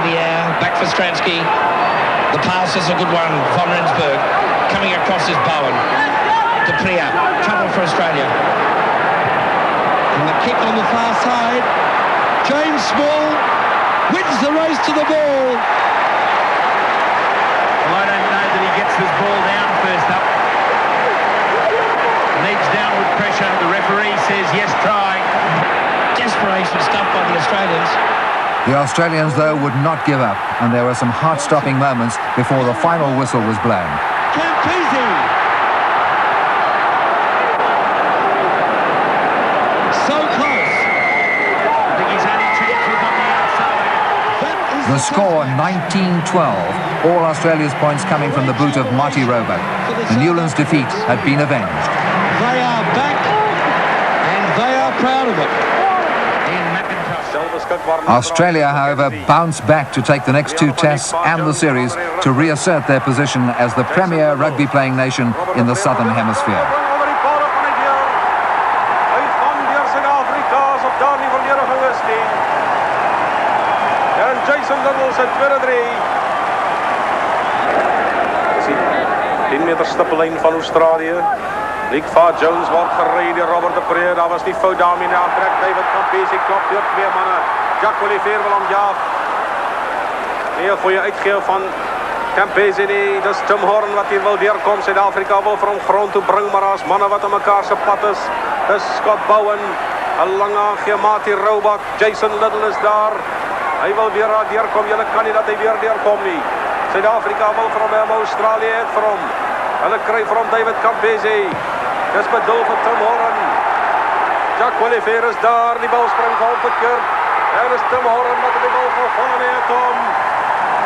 the air, back for Stransky. The pass is a good one. Von Rensburg coming across is Bowen. De Priya, trouble for Australia. And the kick on the far side. James Small wins the race to the ball. Well, I don't know that he gets this ball down first up. Needs downward pressure. The referee says yes, try. Desperation stuff by the Australians. The Australians, though, would not give up, and there were some heart-stopping moments before the final whistle was blown. Campese. So close. I think his only chance was on the outside. The score 19-12, all Australia's points coming from the boot of Marty Roebuck. The Newlands defeat had been avenged. They are back, and they are proud of it. Australia, however, bounced back to take the next two tests and the series to reassert their position as the premier rugby-playing nation in the Southern Hemisphere. Jason Littles het 2-3. 10 meter stippellijn van Australië. Nick Farr Jones wordt gereden, Robert de Preer, daar was niet fout daarmee in aantrek. David Campese klopt door twee mannen. Jack Olivier wil hem jaag. Nee, voor je uitgeven van Campese nee, dat is Tim Horn wat hier wil weerkomen. Zuid-Afrika wil voor hem grond toe brengen, maar als mannen wat aan elkaar zijn pad is. Dat is Scott Bowen, een lange Marty Roebuck, Jason Little is daar. Hij wil weer deurkomen, jullie kan niet dat hij weer deurkomt nie. Zuid-Afrika wil vir hom, Australië het vir hom. Hulle kry vir hom David Campese. Dis bedoel vir Tim Horn. Jack Olivier is daar, die bal spring van verkeerd. En is Tim Horn wat die bal gevang het hom.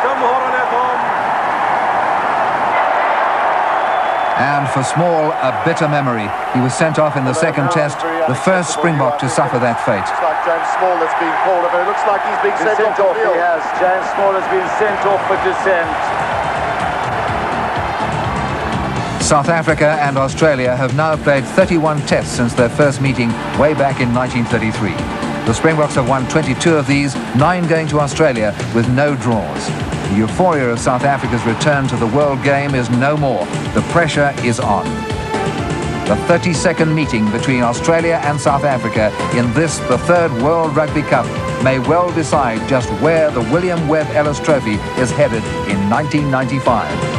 Tim Horn het hom. And for Small, a bitter memory. He was sent off in the second test, the first Springbok to suffer that fate. It's like James Small that's been called off. It looks like he's being sent off. He has. James Small has been sent off for dissent. South Africa and Australia have now played 31 tests since their first meeting way back in 1933. The Springboks have won 22 of these, 9 going to Australia with no draws. The euphoria of South Africa's return to the world game is no more. The pressure is on. The 32nd meeting between Australia and South Africa in this, the third World Rugby Cup, may well decide just where the William Webb Ellis Trophy is headed in 1995.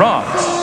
France.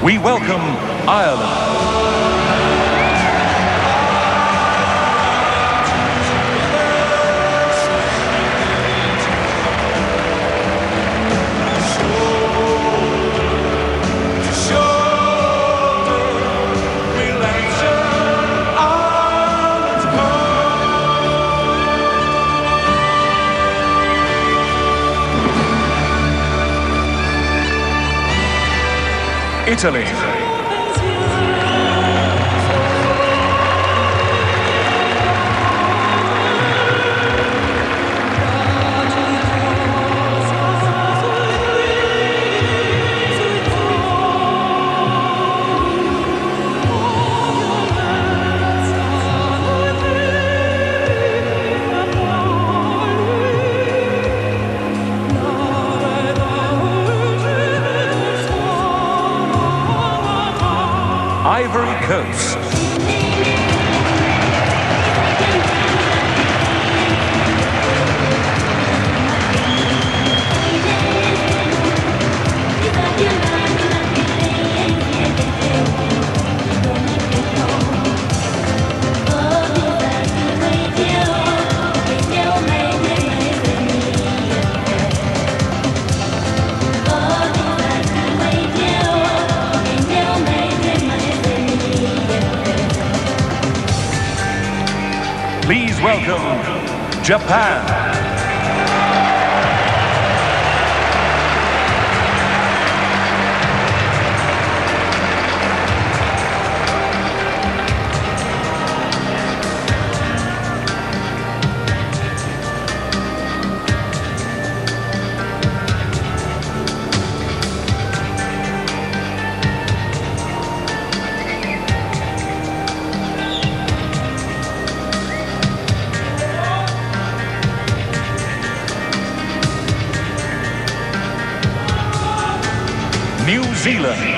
We welcome Ireland. Italy. Ivory Coast. welcome Japan. New Zealand.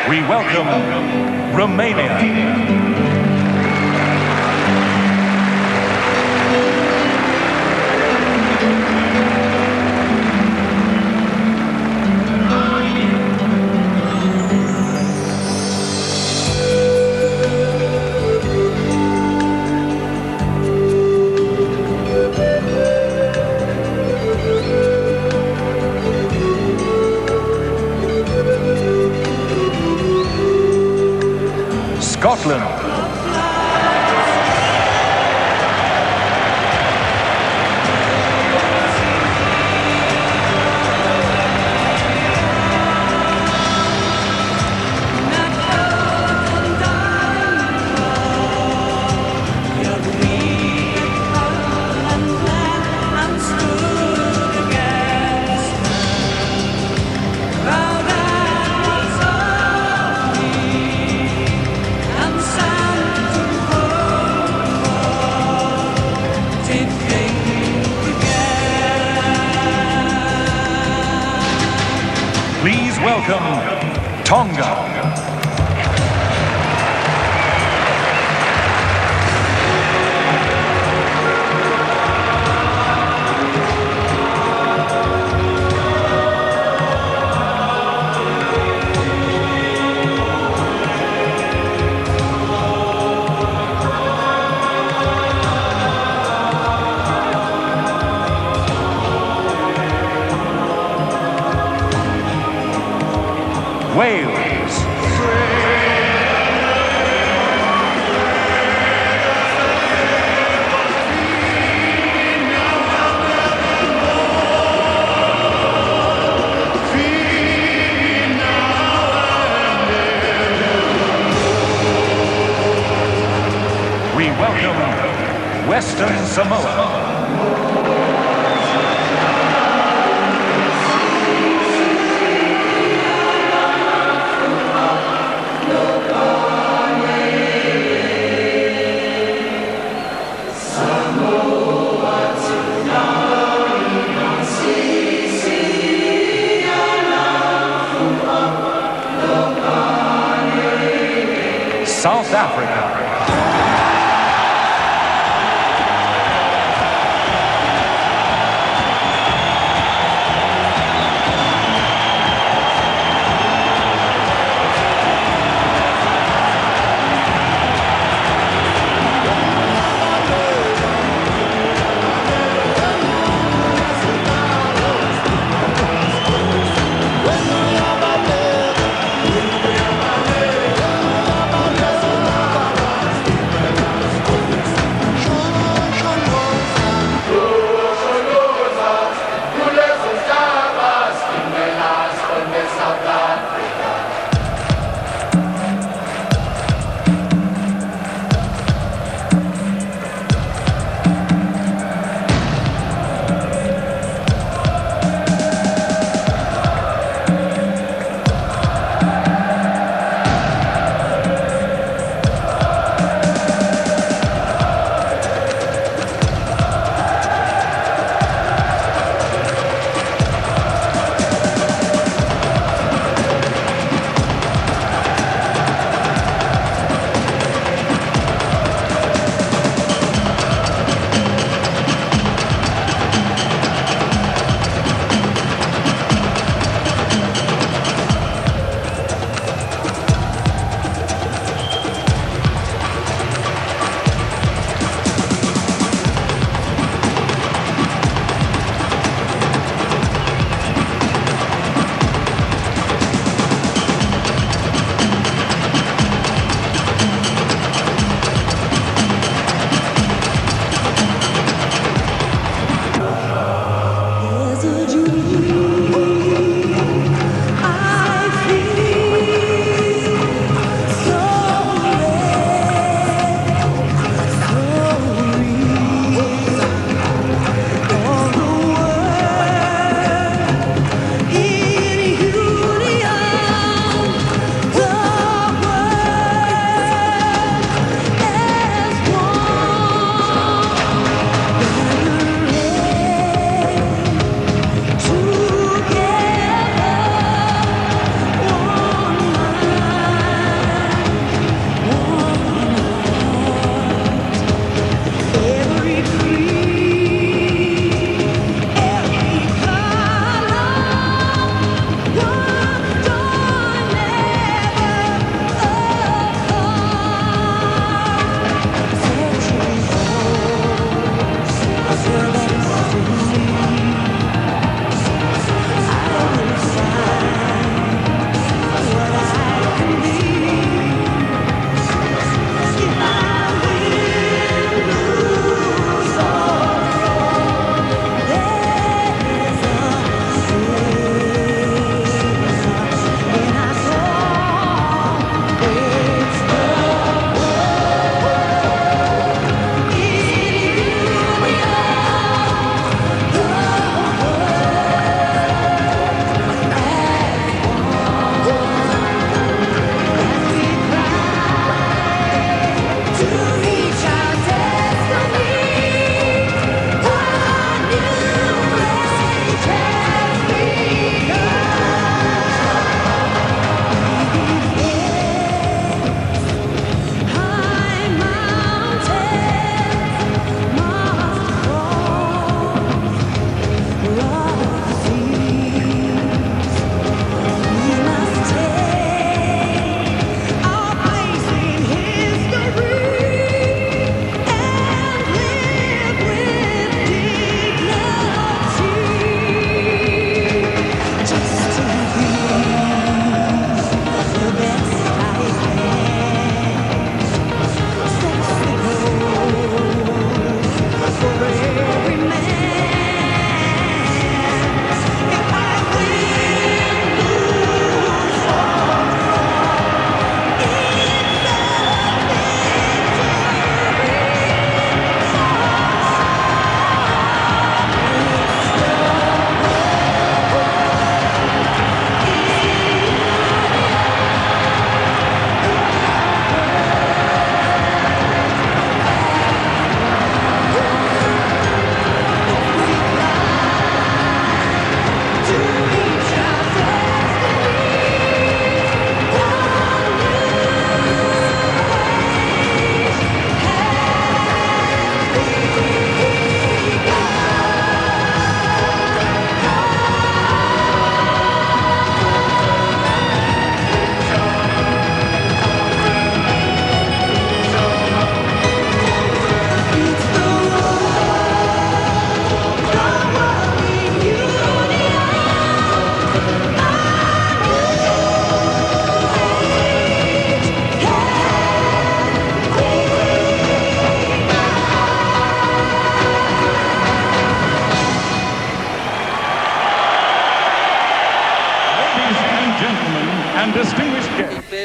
We welcome Romania. Scotland. Please welcome Tonga. Wales. We welcome Western Samoa. South Africa.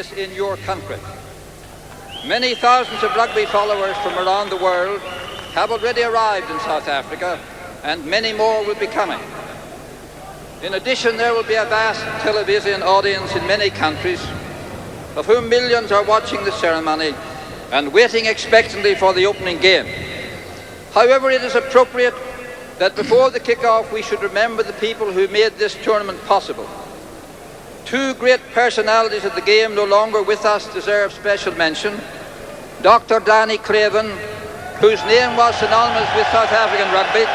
place in your country. Many thousands of rugby followers from around the world have already arrived in South Africa, and many more will be coming. In addition, there will be a vast television audience in many countries, of whom millions are watching the ceremony and waiting expectantly for the opening game. However, it is appropriate that before the kick-off we should remember the people who made this tournament possible. Two great personalities of the game no longer with us deserve special mention. Dr. Danny Craven, whose name was synonymous with South African rugby,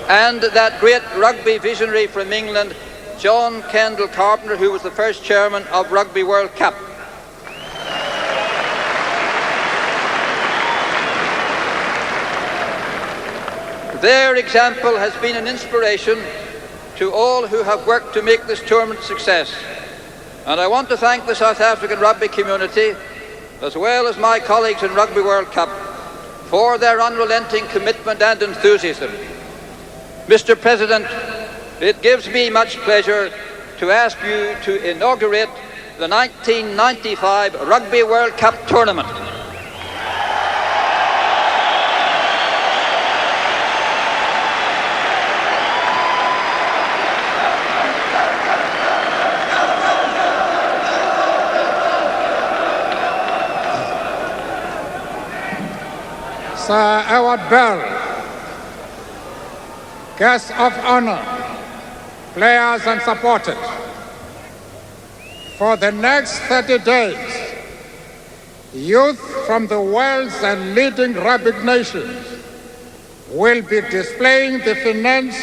and that great rugby visionary from England, John Kendall Carpenter, who was the first chairman of Rugby World Cup. Their example has been an inspiration to all who have worked to make this tournament a success. And I want to thank the South African rugby community, as well as my colleagues in Rugby World Cup, for their unrelenting commitment and enthusiasm. Mr. President, it gives me much pleasure to ask you to inaugurate the 1995 Rugby World Cup tournament. Sir Edward Bell, guests of honor, players and supporters, for the next 30 days, youth from the world's leading rugby nations will be displaying the finesse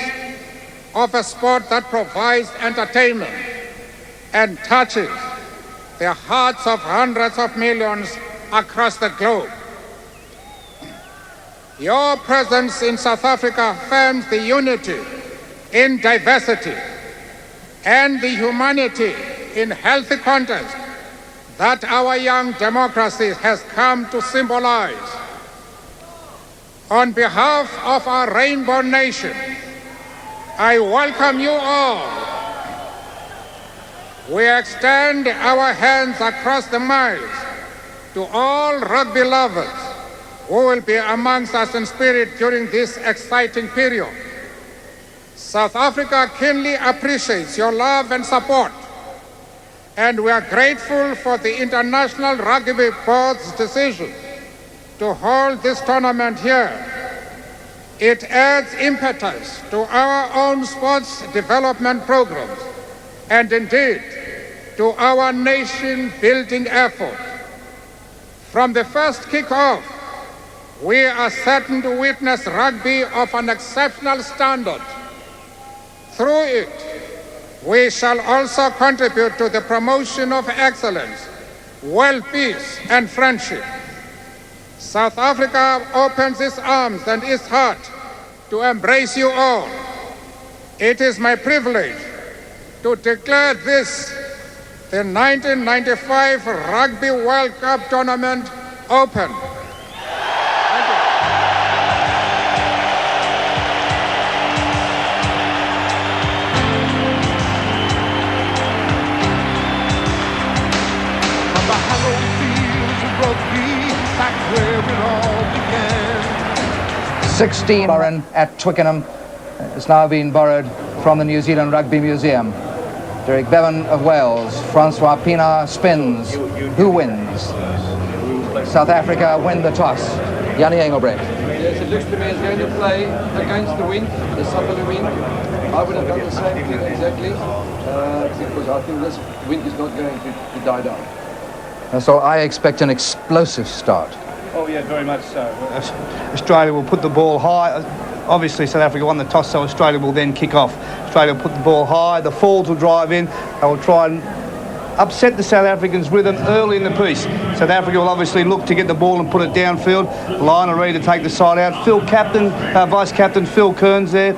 of a sport that provides entertainment and touches the hearts of hundreds of millions across the globe. Your presence in South Africa affirms the unity in diversity and the humanity in healthy contest that our young democracy has come to symbolize. On behalf of our Rainbow Nation, I welcome you all. We extend our hands across the miles to all rugby lovers who will be amongst us in spirit during this exciting period. South Africa keenly appreciates your love and support, and we are grateful for the International Rugby Board's decision to hold this tournament here. It adds impetus to our own sports development programs and indeed to our nation-building effort. From the first kick-off, we are certain to witness rugby of an exceptional standard. Through it, we shall also contribute to the promotion of excellence, world peace, and friendship. South Africa opens its arms and its heart to embrace you all. It is my privilege to declare this, the 1995 Rugby World Cup tournament, open. Where it all began. 16 Burren at Twickenham. It's now been borrowed from the New Zealand Rugby Museum. Derek Bevan of Wales. Francois Pienaar spins. Who wins? South Africa win the toss. Jannie Engelbrecht. Yes, it looks to me as going to play against the wind, the southerly wind. I would have done the same thing exactly, because I think this wind is not going to die down. So I expect an explosive start. Oh yeah, very much so. Australia will put the ball high. Obviously South Africa won the toss, so Australia will then kick off. Australia will put the ball high, the Falls will drive in, they will try and upset the South Africans' rhythm early in the piece. South Africa will obviously look to get the ball and put it downfield. Lionel ready to take the side out. Vice-Captain Phil Kearns there.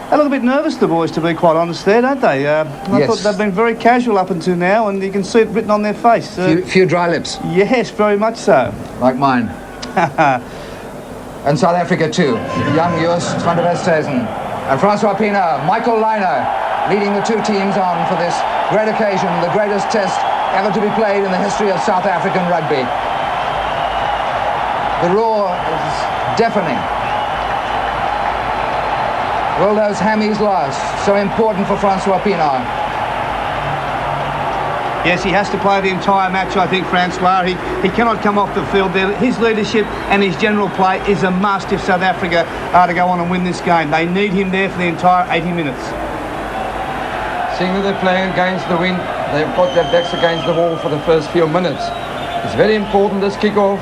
They look a bit nervous, the boys, to be quite honest there, don't they? I thought they've been very casual up until now, and you can see it written on their face. Few dry lips. Yes, very much so. Like mine. And South Africa too. Young Joost van der Westhuizen. And Francois Pienaar, Michael Liner, leading the two teams on for this great occasion, the greatest test ever to be played in the history of South African rugby. The roar is deafening. Will those hammies last? So important for Francois Pienaar. Yes, he has to play the entire match, I think, Francois. He cannot come off the field there. His leadership and his general play is a must if South Africa are to go on and win this game. They need him there for the entire 80 minutes. Seeing that they're playing against the wind, they've got their backs against the wall for the first few minutes. It's very important, this kick-off.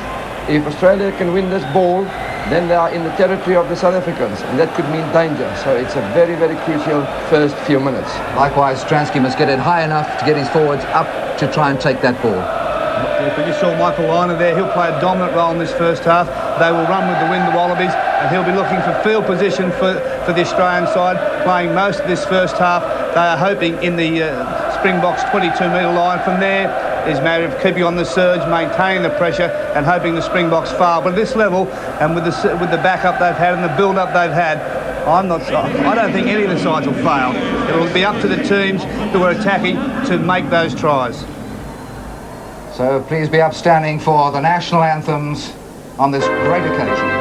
If Australia can win this ball, then they are in the territory of the South Africans, and that could mean danger. So it's a very, very crucial first few minutes. Likewise, Stransky must get it high enough to get his forwards up to try and take that ball. If we just saw Michael Liner there, he'll play a dominant role in this first half. They will run with the wind, the Wallabies, and he'll be looking for field position for the Australian side, playing most of this first half. They are hoping in the Springboks 22-metre line. From there is a matter of keeping on the surge, maintaining the pressure, and hoping the Springboks fail. But at this level, and with the backup they've had and the build-up they've had, I don't think any of the sides will fail. It will be up to the teams who are attacking to make those tries. So please be upstanding for the national anthems on this great occasion.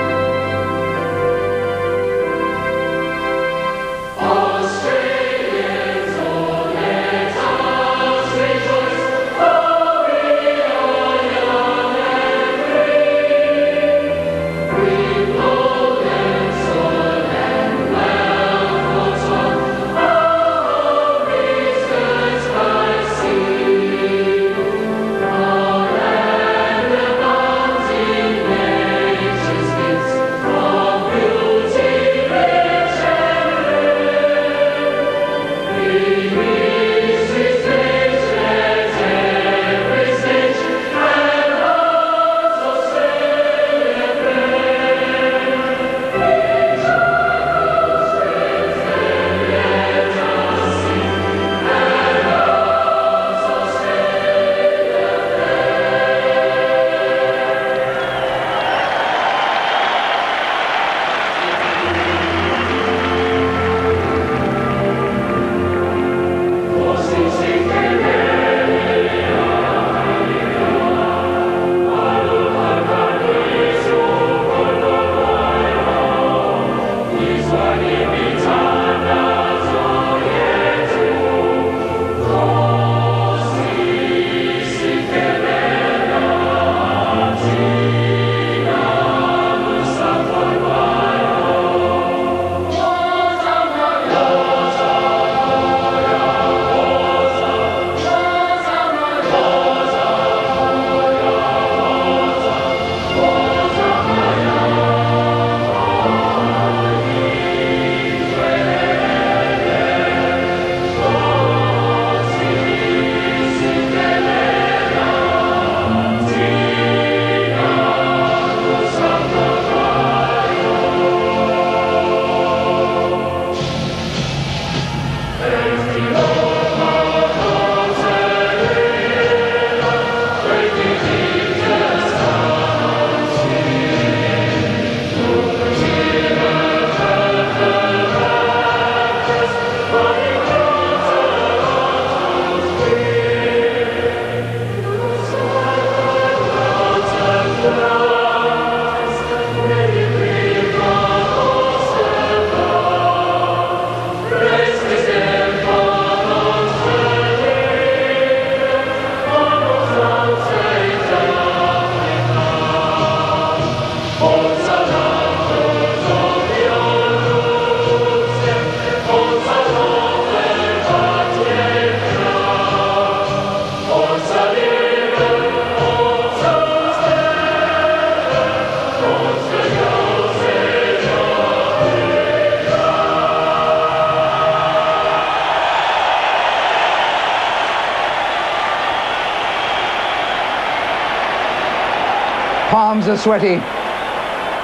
Palms are sweaty,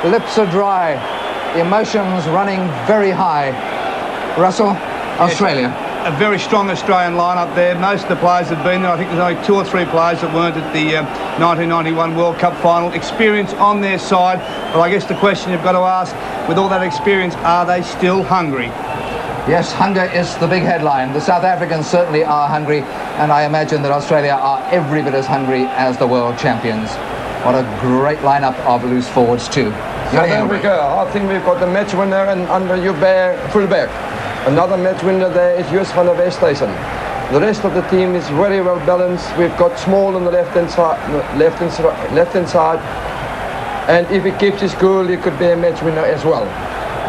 lips are dry, emotions running very high. Russell, Australia. A very strong Australian lineup there. Most of the players have been there. I think there's only 2 or 3 players that weren't at the 1991 World Cup final. Experience on their side, but I guess the question you've got to ask, with all that experience, are they still hungry? Yes, hunger is the big headline. The South Africans certainly are hungry, and I imagine that Australia are every bit as hungry as the world champions. What a great lineup of loose forwards too. South Africa, I think we've got the match winner and under Joubert fullback. Another match winner there is Jus van der Westhuizen. The rest of the team is very well balanced. We've got Small on the left-hand side, and if he keeps his cool, he could be a match winner as well.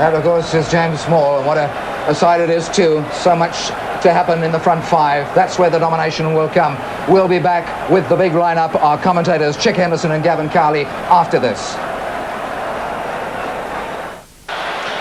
And of course, there's James Small, and what a side it is too. So much to happen in the front five. That's where the domination will come. We'll be back with the big lineup. Our commentators, Chick Henderson and Gavin Cowley, after this.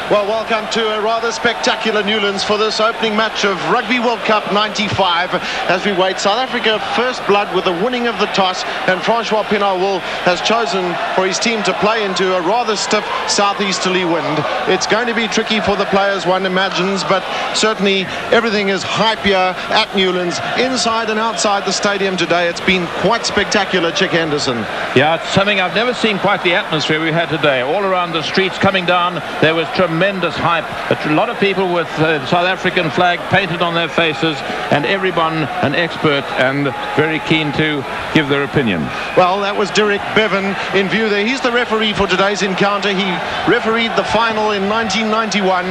Well, welcome to a rather spectacular Newlands for this opening match of Rugby World Cup 95 as we wait. South Africa first blood with the winning of the toss, and Francois Pinault has chosen for his team to play into a rather stiff southeasterly wind. It's going to be tricky for the players, one imagines, but certainly everything is hype here at Newlands, inside and outside the stadium today. It's been quite spectacular, Chick Henderson. Yeah, it's something I've never seen, quite the atmosphere we had today. All around the streets coming down, there was tremendous hype. A lot of people with the South African flag painted on their faces, and everyone an expert and very keen to give their opinion. Well, that was Derek Bevan in view there. He's the referee for today's encounter. He refereed the final in 1991,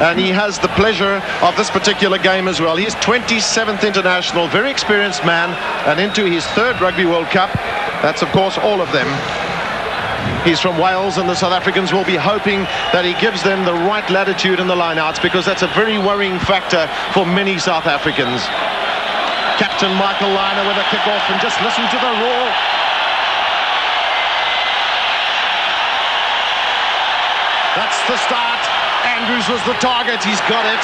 and he has the pleasure of this particular game as well. He's 27th international, very experienced man, and into his third Rugby World Cup. That's, of course, all of them. He's from Wales, and the South Africans will be hoping that he gives them the right latitude in the lineouts, because that's a very worrying factor for many South Africans. Captain Michael Liner with a kick-off, and just listen to the roar. That's the start. Andrews was the target. He's got it.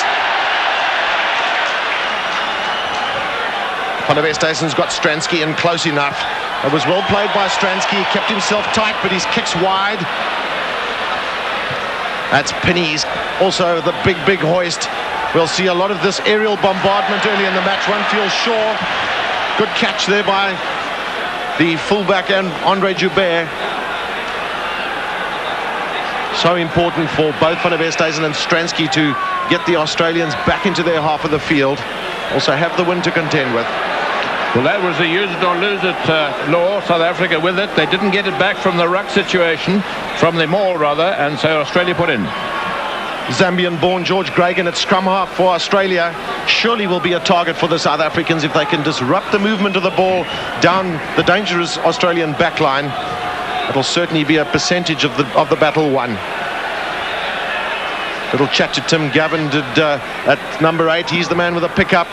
Van der Westhuizen's got Stransky in close enough. It was well played by Stransky. He kept himself tight, but his kick's wide. That's Penny's. Also the big hoist. We'll see a lot of this aerial bombardment early in the match. One feels sure. Good catch there by the fullback and Andre Joubert. So important for both Van der Westhuizen and Stransky to get the Australians back into their half of the field. Also have the wind to contend with. Well, that was a use it or lose it law. South Africa with it. They didn't get it back from the ruck situation, from the maul rather, and so Australia put in. Zambian-born George Gregan at scrum half for Australia surely will be a target for the South Africans if they can disrupt the movement of the ball down the dangerous Australian backline. It'll certainly be a percentage of the battle won. Little chat to Tim Gavin did at number 8. He's the man with a pickup.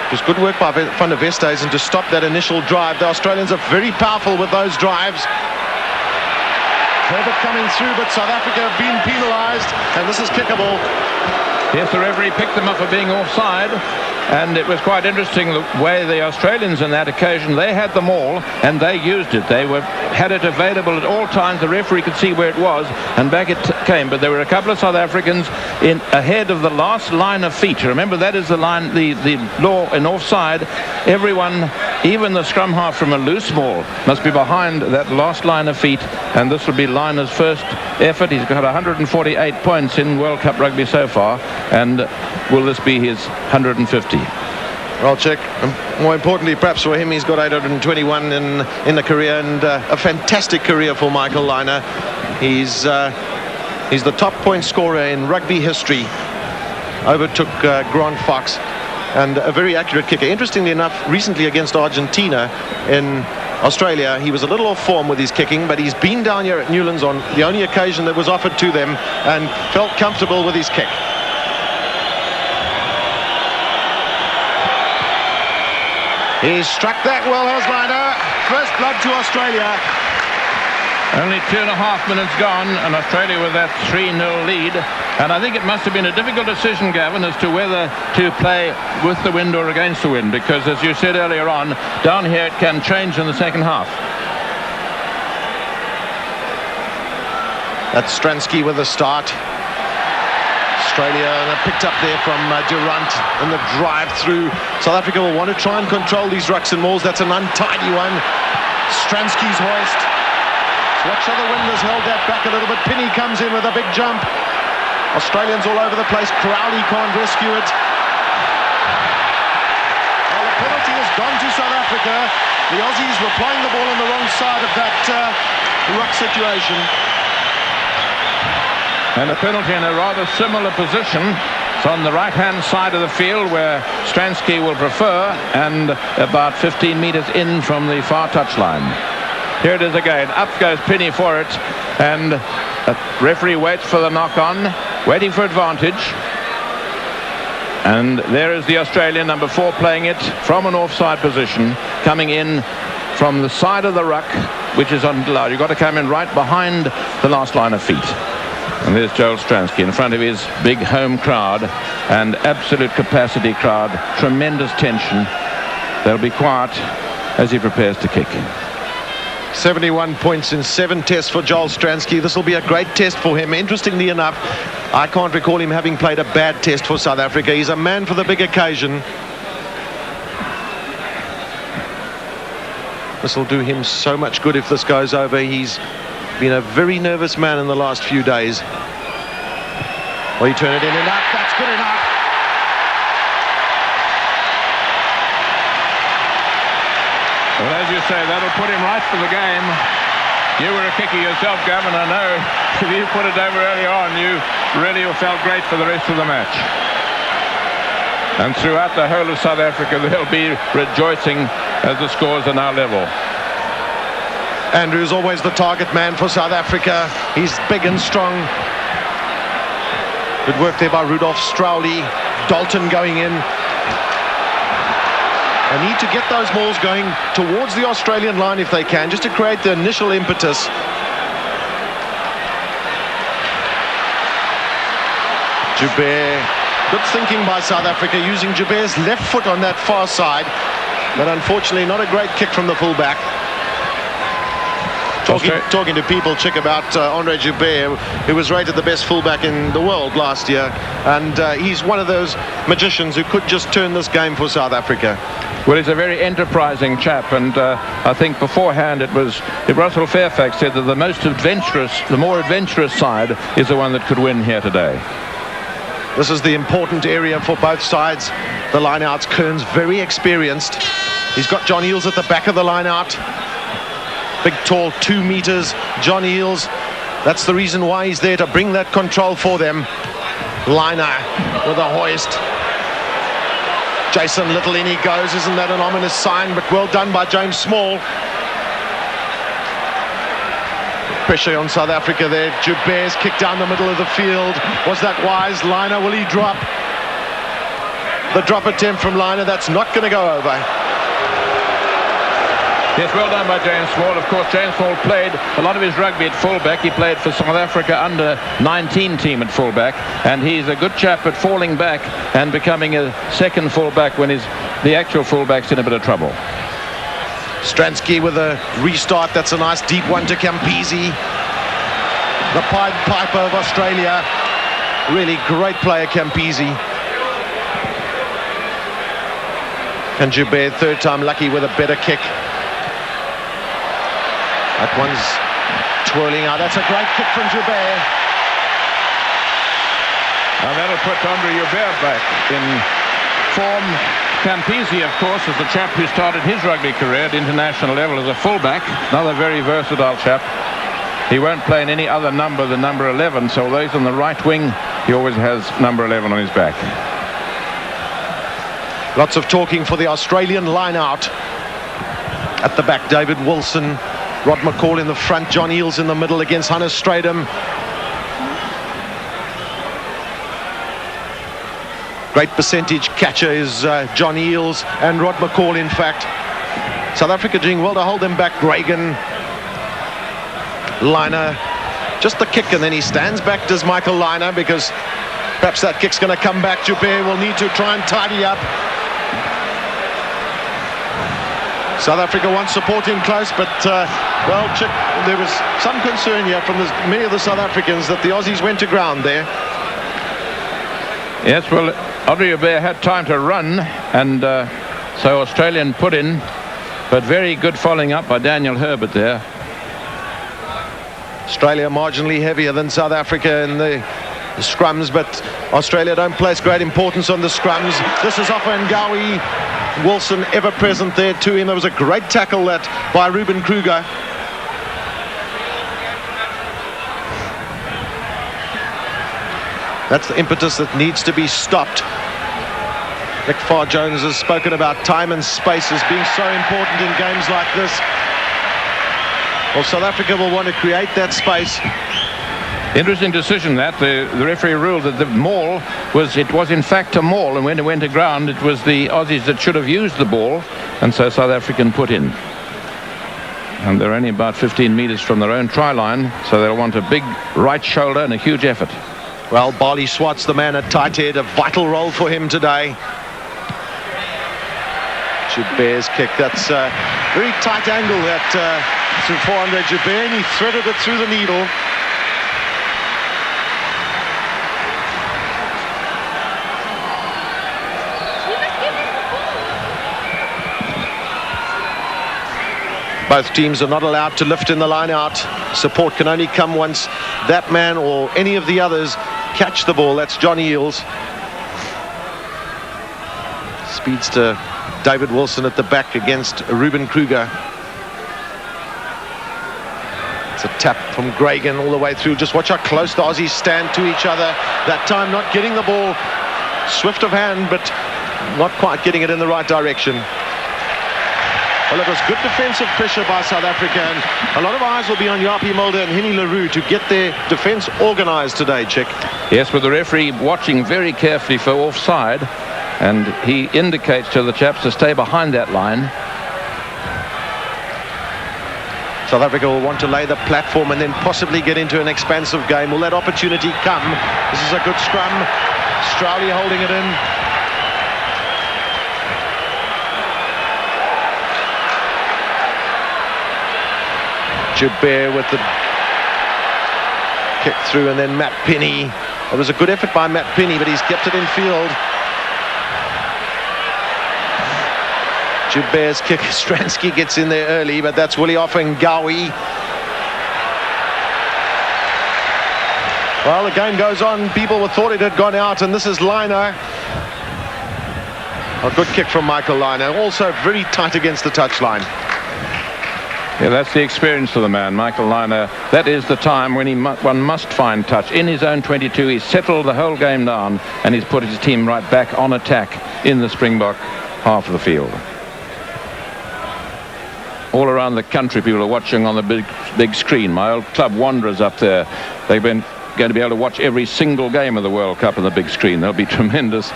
It was good work by Van der Westhuizen to stop that initial drive. The Australians are very powerful with those drives. Herbert coming through, but South Africa have been penalised, and this is kickable. Yes, the referee picked them up for being offside, and it was quite interesting the way the Australians on that occasion, they had them all and they used it. They had it available at all times. The referee could see where it was, and back it came. But there were a couple of South Africans in ahead of the last line of feet. Remember, that is the line, the law in offside. Everyone, even the scrum half from a loose ball, must be behind that last line of feet, and this will be Liner's first effort. He's got 148 points in World Cup rugby so far, and will this be his 150? Well, Chick, more importantly perhaps for him, he's got 821 in the career, and a fantastic career for Michael Liner. He's the top point scorer in rugby history, overtook Grant Fox, and a very accurate kicker. Interestingly enough, recently against Argentina in Australia, he was a little off form with his kicking, but he's been down here at Newlands on the only occasion that was offered to them and felt comfortable with his kick. He struck that well, has Liner. First blood to Australia. Only 2.5 minutes gone, and Australia with that 3-0 lead. And I think it must have been a difficult decision, Gavin, as to whether to play with the wind or against the wind, because as you said earlier on, down here it can change in the second half. That's Stransky with the start. Australia picked up there from Durant in the drive through. South Africa will want to try and control these rucks and mauls. That's an untidy one. Stransky's hoist. Watch how the wind has held that back a little bit. Pinney comes in with a big jump. Australians all over the place. Crowley can't rescue it. Well, the penalty has gone to South Africa. The Aussies were playing the ball on the wrong side of that ruck situation. And a penalty in a rather similar position. It's on the right-hand side of the field where Stransky will prefer, and about 15 metres in from the far touchline. Here it is again. Up goes Pinney for it, and the referee waits for the knock-on, waiting for advantage. And there is the Australian, number 4, playing it from an offside position, coming in from the side of the ruck, which is allowed. You've got to come in right behind the last line of feet. And there's Joel Stransky in front of his big home crowd, and absolute capacity crowd, tremendous tension. They'll be quiet as he prepares to kick. 71 points in 7 tests for Joel Stransky. This will be a great test for him. Interestingly enough, I can't recall him having played a bad test for South Africa. He's a man for the big occasion. This will do him so much good if this goes over. He's been a very nervous man in the last few days. Well, he turned it in and up. That's good enough. Well, as you say, that'll put him right for the game. You were a kicker yourself, Gavin. I know if you put it over early on, you really felt great for the rest of the match. And throughout the whole of South Africa, they'll be rejoicing as the scores are now level. Andrew's always the target man for South Africa. He's big and strong. Good work there by Rudolph Strowley. Dalton going in. They need to get those balls going towards the Australian line if they can, just to create the initial impetus. Joubert, good thinking by South Africa, using Joubert's left foot on that far side, but unfortunately not a great kick from the fullback. Talking to people, Chick, about Andre Joubert, who was rated the best fullback in the world last year, and he's one of those magicians who could just turn this game for South Africa. Well, he's a very enterprising chap, and I think beforehand Russell Fairfax said that the more adventurous side is the one that could win here today. This is the important area for both sides. The line-outs, Kearns very experienced. He's got John Eales at the back of the line-out. Big, tall, 2 meters. John Eales, that's the reason why he's there, to bring that control for them. Liner with a hoist. Jason Little, in he goes. Isn't that an ominous sign? But well done by James Small. Pressure on South Africa there. Joubert's kick down the middle of the field. Was that wise? Liner, will he drop? The drop attempt from Liner, that's not going to go over. Yes, well done by James Small. Of course, James Small played a lot of his rugby at fullback. He played for South Africa under 19 team at fullback, and he's a good chap at falling back and becoming a second fullback when the actual fullback's in a bit of trouble. Stransky with a restart. That's a nice deep one to Campese. The Pied Piper of Australia. Really great player, Campese. And Joubert, third time lucky with a better kick. That one's twirling out. That's a great kick from Joubert. And that'll put Andre Joubert back in form. Campese, of course, is the chap who started his rugby career at international level as a fullback. Another very versatile chap. He won't play in any other number than number 11, so although he's on the right wing, he always has number 11 on his back. Lots of talking for the Australian line-out. At the back, David Wilson. Rod McCall in the front, John Eales in the middle against Hannes Strydom. Great percentage catcher is John Eales and Rod McCall, in fact. South Africa doing well to hold them back. Reagan, Liner, just the kick, and then he stands back, does Michael Liner, because perhaps that kick's going to come back. Joubert will need to try and tidy up. South Africa wants support in close, but, well, Chick, there was some concern here from many of the South Africans that the Aussies went to ground there. Yes, well, Andre Joubert had time to run, and so Australian put in, but very good following up by Daniel Herbert there. Australia marginally heavier than South Africa in the scrums, but Australia don't place great importance on the scrums. This is Offa Ngawi. Wilson ever present there to him. There was a great tackle that by Ruben Kruger. That's the impetus that needs to be stopped. Nick Farr-Jones has spoken about time and space as being so important in games like this. Well, South Africa will want to create that space. Interesting decision that the referee ruled that the maul was in fact a maul, and when it went to ground it was the Aussies that should have used the ball, and so South African put in. And they're only about 15 meters from their own try line, so they'll want a big right shoulder and a huge effort. Well, Barley Swart's the man at tight head, a vital role for him today. Joubert's kick, that's a very tight angle that for Andre Joubert, and he threaded it through the needle. Both teams are not allowed to lift in the line out. Support can only come once that man or any of the others catch the ball. That's Johnny Eales. Speedster David Wilson at the back against Ruben Kruger. It's a tap from Gregan all the way through. Just watch how close the Aussies stand to each other. That time not getting the ball. Swift of hand, but not quite getting it in the right direction. Well, it was good defensive pressure by South Africa, and a lot of eyes will be on Yapi Mulder and Henny LaRue to get their defence organised today, Chick. Yes, with the referee watching very carefully for offside, and he indicates to the chaps to stay behind that line. South Africa will want to lay the platform and then possibly get into an expansive game. Will that opportunity come? This is a good scrum. Strowley holding it in. Joubert with the kick through, and then Matt Penny. It was a good effort by Matt Penny, but he's kept it in field. Joubert's kick. Stransky gets in there early, but that's Willie Offa Ngawi. Well, the game goes on. People thought it had gone out, and this is Liner. A good kick from Michael Liner. Also very tight against the touchline. Yeah, that's the experience of the man, Michael Liner. That is the time when one must find touch. In his own 22, he's settled the whole game down, and he's put his team right back on attack in the Springbok half of the field. All around the country, people are watching on the big screen. My old club Wanderers up there, they've been going to be able to watch every single game of the World Cup on the big screen. There'll be tremendous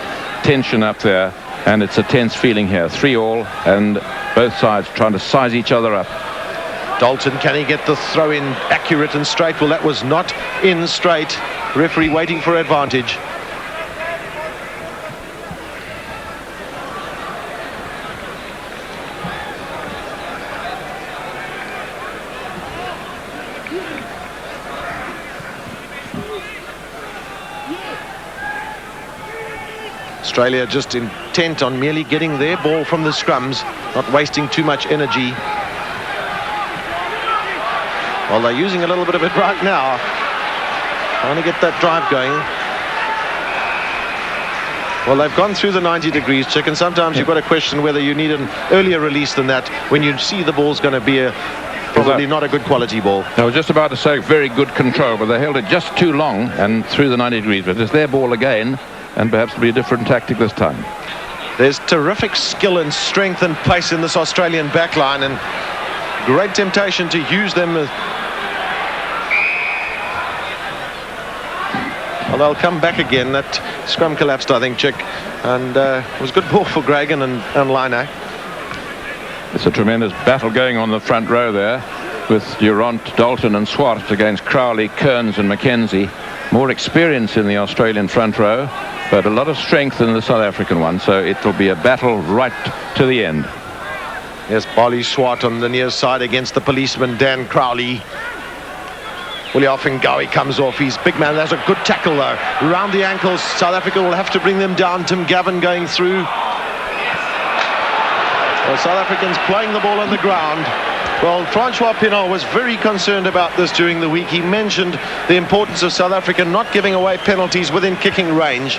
tension up there, and it's a tense feeling here. 3-3, and both sides trying to size each other up. Dalton, can he get the throw in accurate and straight? Well, that was not in straight. Referee waiting for advantage. Australia just intent on merely getting their ball from the scrums, not wasting too much energy. Well, they're using a little bit of it right now, trying to get that drive going. Well, they've gone through the 90 degrees, Chick, and sometimes you've got to question whether you need an earlier release than that when you see the ball's going to be probably not a good quality ball. I was just about to say very good control, but they held it just too long and through the 90 degrees. But it's their ball again, and perhaps it'll be a different tactic this time. There's terrific skill and strength and pace in this Australian backline, and great temptation to use them. Well, they'll come back again. That scrum collapsed, I think, Chick, and it was good ball for Gregan and Liner. It's a tremendous battle going on the front row there with Durant, Dalton and Swart against Crowley, Kearns and McKenzie. More experience in the Australian front row, but a lot of strength in the South African one, so it will be a battle right to the end. Yes, Barley Swart on the near side against the policeman Dan Crowley. Willie Offa Ngawi comes off. He's big man. There's a good tackle though. Around the ankles. South Africa will have to bring them down. Tim Gavin going through. Well, South Africans playing the ball on the ground. Well, Francois Pinault was very concerned about this during the week. He mentioned the importance of South Africa not giving away penalties within kicking range.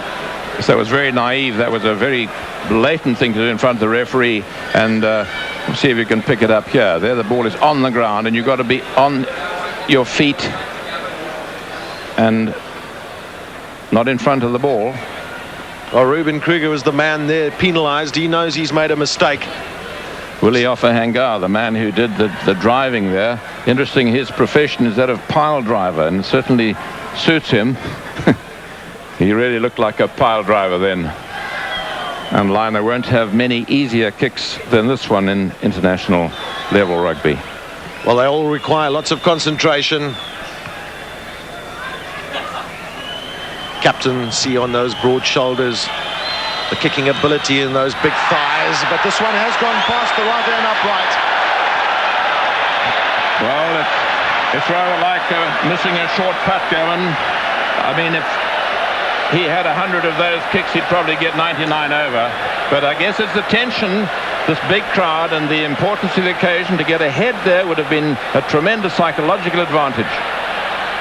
So it was very naive. That was a very blatant thing to do in front of the referee. And see if you can pick it up here. There the ball is on the ground and you've got to be on your feet and not in front of the ball. Well, Ruben Kruger was the man there penalised. He knows he's made a mistake. Willie Offahangar, the man who did the driving there. Interesting, his profession is that of pile driver, and it certainly suits him. He really looked like a pile driver then. And Liner won't have many easier kicks than this one in international level rugby. Well, they all require lots of concentration. Captaincy on those broad shoulders. The kicking ability in those big thighs, but this one has gone past the right hand upright. Well, it's rather like missing a short putt, Gavin. I mean, if he had 100 of those kicks, he'd probably get 99 over. But I guess it's the tension, this big crowd, and the importance of the occasion. To get ahead there would have been a tremendous psychological advantage.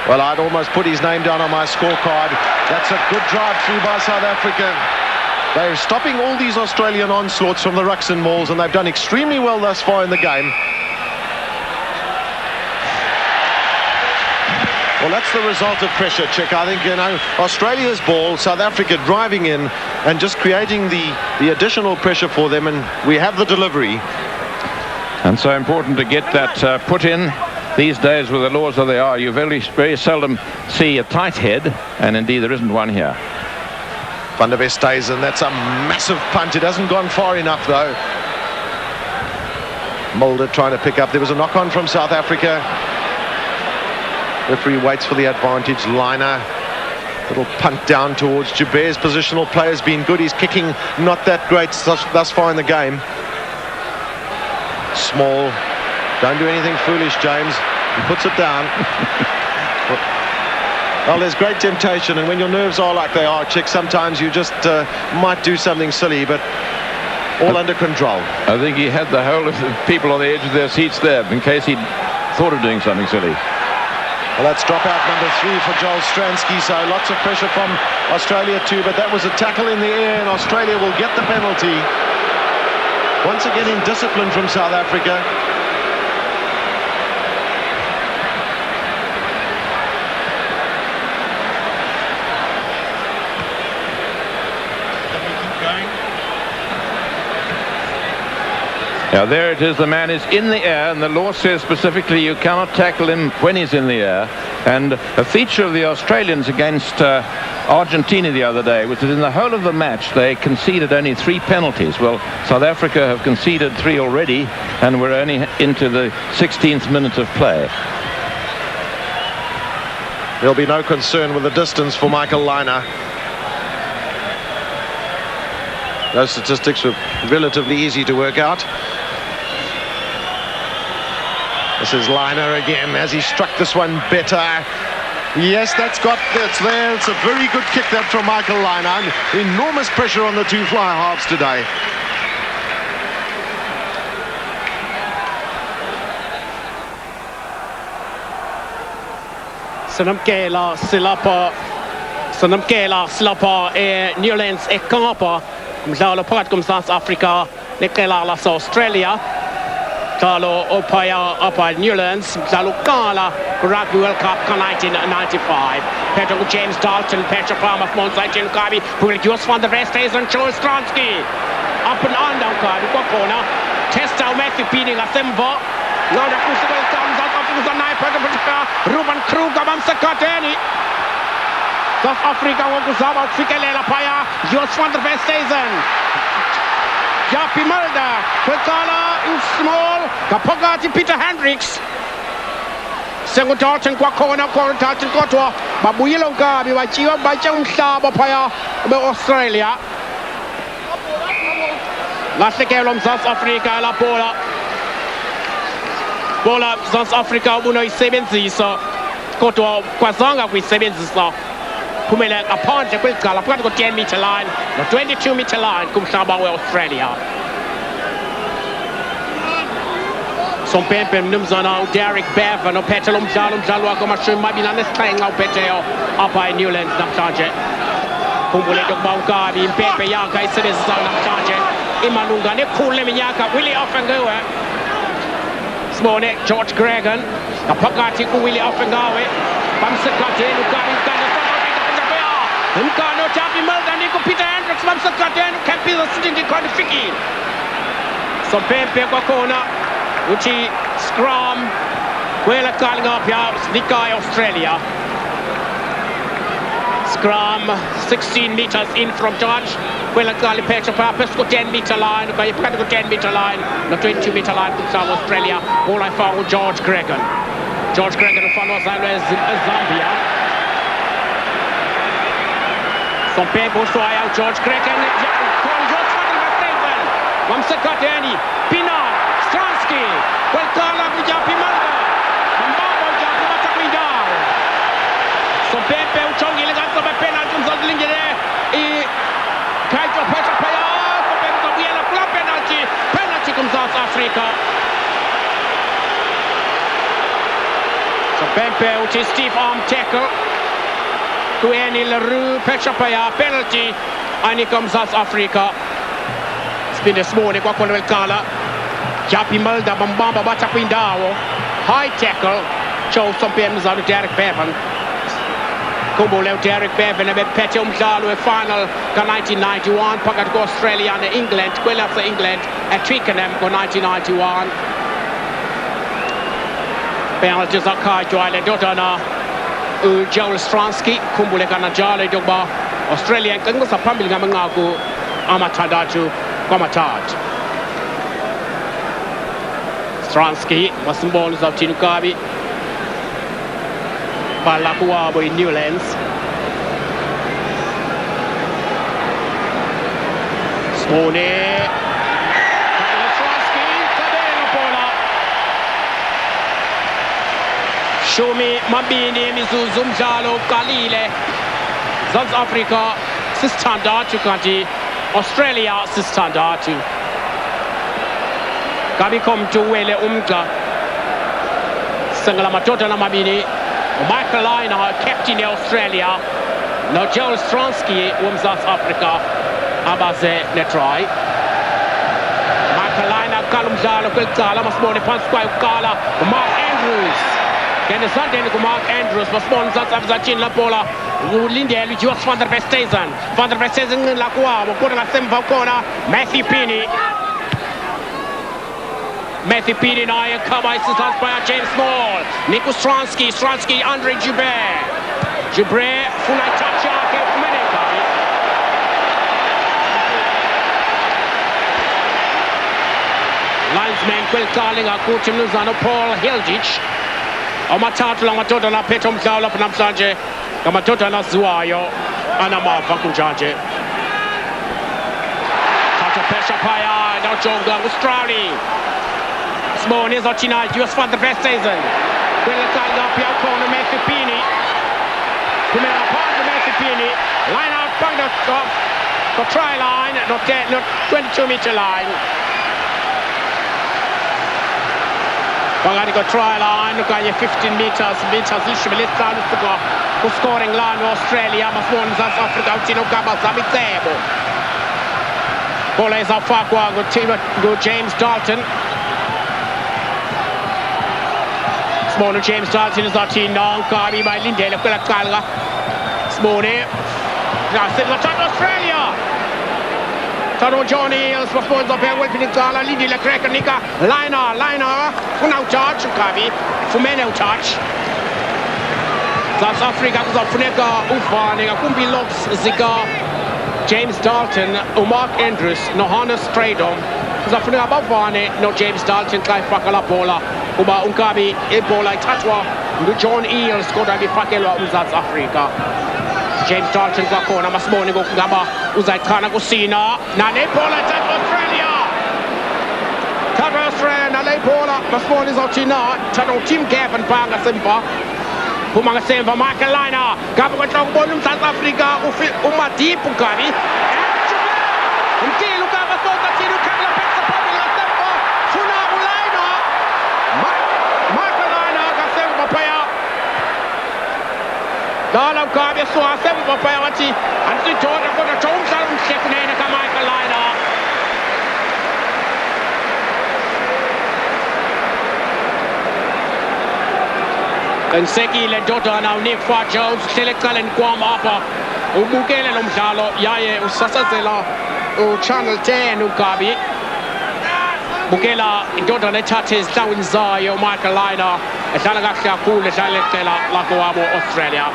Well, I'd almost put his name down on my scorecard. That's a good drive through by South Africa. They're stopping all these Australian onslaughts from the rucks and mauls, and they've done extremely well thus far in the game. Well, that's the result of pressure, Chick. I think, you know, Australia's ball, South Africa driving in and just creating the additional pressure for them, and we have the delivery. And so important to get that put in. These days, with the laws that they are, you very seldom see a tight head, and indeed there isn't one here. Van der Westhuizen, that's a massive punt. It hasn't gone far enough, though. Mulder trying to pick up. There was a knock-on from South Africa. Referee waits for the advantage. Liner, little punt down towards Joubert's positional play has been good. He's kicking not that great thus far in the game. Small. Don't do anything foolish, James. He puts it down. Well, there's great temptation, and when your nerves are like they are, Chick, sometimes you just might do something silly, but all under control. I think he had the whole of the people on the edge of their seats there in case he'd thought of doing something silly. Well, that's dropout number 3 for Joel Stransky, so lots of pressure from Australia too, but that was a tackle in the air, and Australia will get the penalty. Once again, indiscipline from South Africa. Now there it is, the man is in the air, and the law says specifically you cannot tackle him when he's in the air. And a feature of the Australians against Argentina the other day was that in the whole of the match they conceded only 3 penalties. Well, South Africa have conceded 3 already, and we're only into the 16th minute of play. There'll be no concern with the distance for Michael Liner. Those statistics were relatively easy to work out. This is Liner again. Has he struck this one better? Yes, that's there. It's a very good kick that from Michael Liner. Enormous pressure on the 2 fly halves today. New Orleans e campo. Mdlalo phakathi koMzantsi Afrika neqela lase-Australia. Mdlalo ophaya apha New Orleans. Mdlalo uqala Rugby World Cup ka-1995. Phethe nguJames Dalton, Petra Palmer, Monzaiti Nkabi, Julius van der Westhuizen, Joel Stransky. Up and under Nkabi kwakhona. Testa uMatthew Pini ngasemva. Ngawuda kusuka uMzantsi Afrika uzanaye phakathi Ruben Kruger bamsekhatheni. South Africa wakuzama ukufikelela phaya. Joel van der Westhuizen. Japie Mulder kwecala small ngaphakathi Peter Hendricks. Sengudalton kwakhona Dalton kodwa babuyile Nkabi batye umhlaba phaya beAustralia. Lahlekelwa uMzantsi Afrika la bola South Africa ubunoyisebenzisa kodwa kwazanga kuyisebenzisa. Phumela ngaphandle kwegala phakathi ko-10 meter line no-22 meter line kumhlaba we-Australia. Sompempe mnumzana Derek Bevan opethe umdlalo wakwamashumi amabini anesixhenxe uphetheyo apha eNewlands namhlanje. Khumbule into yokuba uNkabi impempe yakhe ayisebenzisayo namhlanje imalunga nekhulu leminyaka. Willie Ofengawe sibone George Gregan ngaphakathi kuWillie Ofengawe bamsekadeni uNkabi Mkano Chapi Mulder Nico Peter Hendricks bamsekadeni uKempiza sitting ikhona ifikile. Sompempe kwakhona uthi scrum kwela calling up ya Nikai Australia. Scrum 16 meters in from charge. Kwela kali pecha pa pesco 10 meter line, by practical 10 meter line, no 22 meter line from South Australia. All I found with George Gregan. George Gregan follows Zambia. Sompempe will try out George Gregan. Wamsekadeni, Pina, Stransky, Welkala Bujapi Malda, Mbabo Japi Matakwindao. Sompempe uchongi legaza by penalty mzalingere e Kaito Petra Paya, Sompempe Gabriela Club penalty from South Africa. Sompempe uchi stiff arm tackle. Kueni Leroux, Petra Paya, penalty, and here comes South Africa. Spin this morning, Kwakwan Welkala. Japi Mulder, Bambamba Batakwindao. High tackle. Chose some PMs on Derek Bevan. Kumbo leo Derek Bevan a bit petty umdlalo a final ka 1991 pakat ko Australia and England kwela sa England at Twickenham ko 1991. Penalty za kai joile dotana Joel Stransky kumbo le kana jale dogba Australia kanga sa pambil nga mga ko amatadaju Komatat. Stransky masimbolo za Tinukabi. Balakuabo in Newlands. Smone. Stransky, Kadena Pola. Shumi Mabini Mizuzu Mjalo Kalile. South Africa standard to country. Australia standard to. Kabi come to Wele Umka. Sangala Matota na Mabini. Michael Liner, captain of Australia. Now Joel Stransky from South Africa. Abaze netrai. Michael Liner, Kalum Jalo, Kulkala, Masmone Pansquai Kala, Mark Andrews. Then the Sunday Mark Andrews, Masmone South Africa, Chin Lapola, Lindia, Lucius van der Vestesen. Van der Vestesen in Laqua, Mokona Semva Kona, Matthew Peeny. Matthew Peeny now cover assistance by James Small. Nico Stransky, Andre Gibret, full touch linesman Quil Carling, Kuchim Luzano, Paul Hilditch. Omatatu Lamatota na Petom Zala Panamsanje, Kamatota na Zuayo, Anama Vakujaje. Tata Pesha Paya, now Jonga Australia. Small is Ochina, US for the best season. Will Carling up your corner, Matthew Peeny. Come in upon the Matthew Peeny. Line out, point the try line, not 22-meter line. Pagani got try line, look at 15 meters, literally down to go. Scoring line Australia, Masmon, South Africa, Tino Gaba, Zabitebo. Bola is up Farquhar, go James Dalton. Small James Dalton is not in now, Kari by Lindale, Kalga. Small, Australia. Tano John Eales performs up here, Wilpin Kala, Lindy Lecracker, Nika, Liner, Funau charge, Kabi, Fumeno touch. South Africa, Funeka, Ufani, Kumbi Lobs, Ziga, James Dalton, Mark Andrews, Nohana Stradom, Zafuneka Bavane, no James Dalton, Kai Fakala Bola, Uba Unkabi, Ebola, Tatwa, John Eales, Godabi Fakela, South Africa. James Dalton kwa kona Masmoni go kugaba uzaikana kusina na Lepola tatu Australia na Lepola Masmoni zochina tano team Gavin Panga Simba Pumanga Simba Michael Liner Gaba kwa chongo bonum South Africa umati Pukari Mtilu Gaba Soka Tilu Kagla Peksa Pamela Simba Funa Liner Dalam kami suasa berpayawati. Anti Jordan pun ada jom salam sekene nak Michael Liner. Seki le Jordan now Nick Fat Jones selekal en kwam apa. Ubukele lomjalo yaye usasazela o channel 10 ukabi. Bukela Jordan touches down Zayo Michael Liner. Talaga siya cool selekala lakuamo Australia.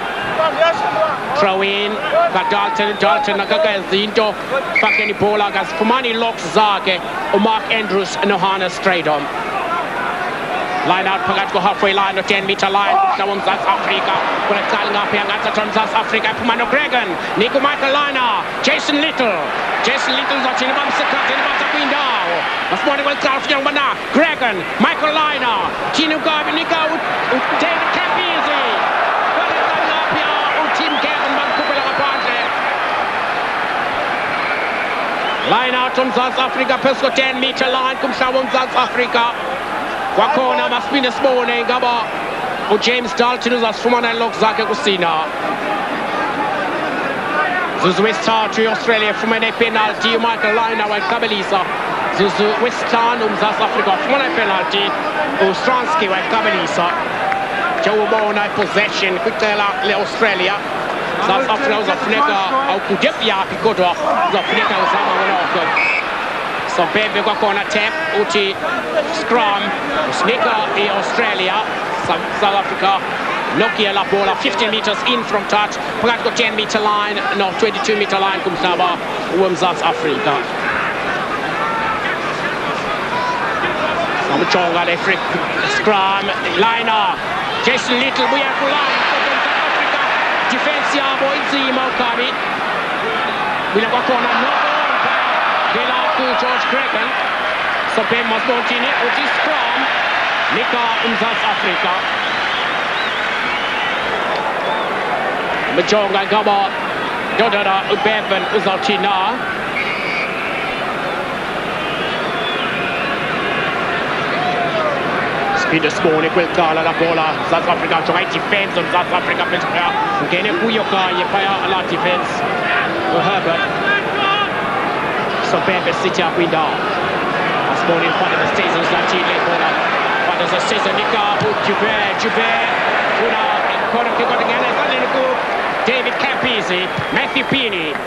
Throw in but Dalton nagagazinto fakeni bola gas Pumani locks zake o Mark Andrews and Johannes straight on. Line out pagat go halfway line or 10-meter line. Shawam South Africa. Kula calling up here at South Africa. Pumano Gregan. Nico Michael Liner. Jason Little's not in the second in the window. Mas morning will call for young Bana. Gregan. Michael Liner. Tino Garvin Nico. David Campisi. Kula calling up here on Team Gavin Mankupela Aparte. Line out from South Africa. Pesco 10-meter line. Come Shawam South Africa. Wakona must be this morning, Gaba. O James Dalton is as Fumana Lok Zaka Kusina. Zuzu Westar to Australia from a penalty. Michael Liner and Kabelisa. Zuzu Westar, South Africa from a penalty. Ostransky and Kabelisa. Joe Bona possession. Quickly Australia. South Africa was a flicker. Au Kudepia Picoto. The flicker was on. So Bebe got corner tap, Uchi scrum, sneaker in Australia, South Africa, Nokia la bola, 15 meters in from touch, Pagat got 10-meter line, no 22-meter line, Kumsaba, South Africa. Samchonga Lefrick, scrum, Liner, Jason Little, we are line, South Africa, defense yabo, Inzi Malkami, we have got corner, no. George Gregan. So Ben must not in it, which is from Nika in South Africa. Majonga Gaba Dodara Ubevan Uzaltina. Speed this morning will call la bola. South Africa to right defense on South Africa. Gene Puyoka Yepaya a lot defense. Herbert. So Bebe City up window. This morning part of the season is that Chile corner. But there's a season Nika Jube corner kick out again. David Campisi, Matthew Pini.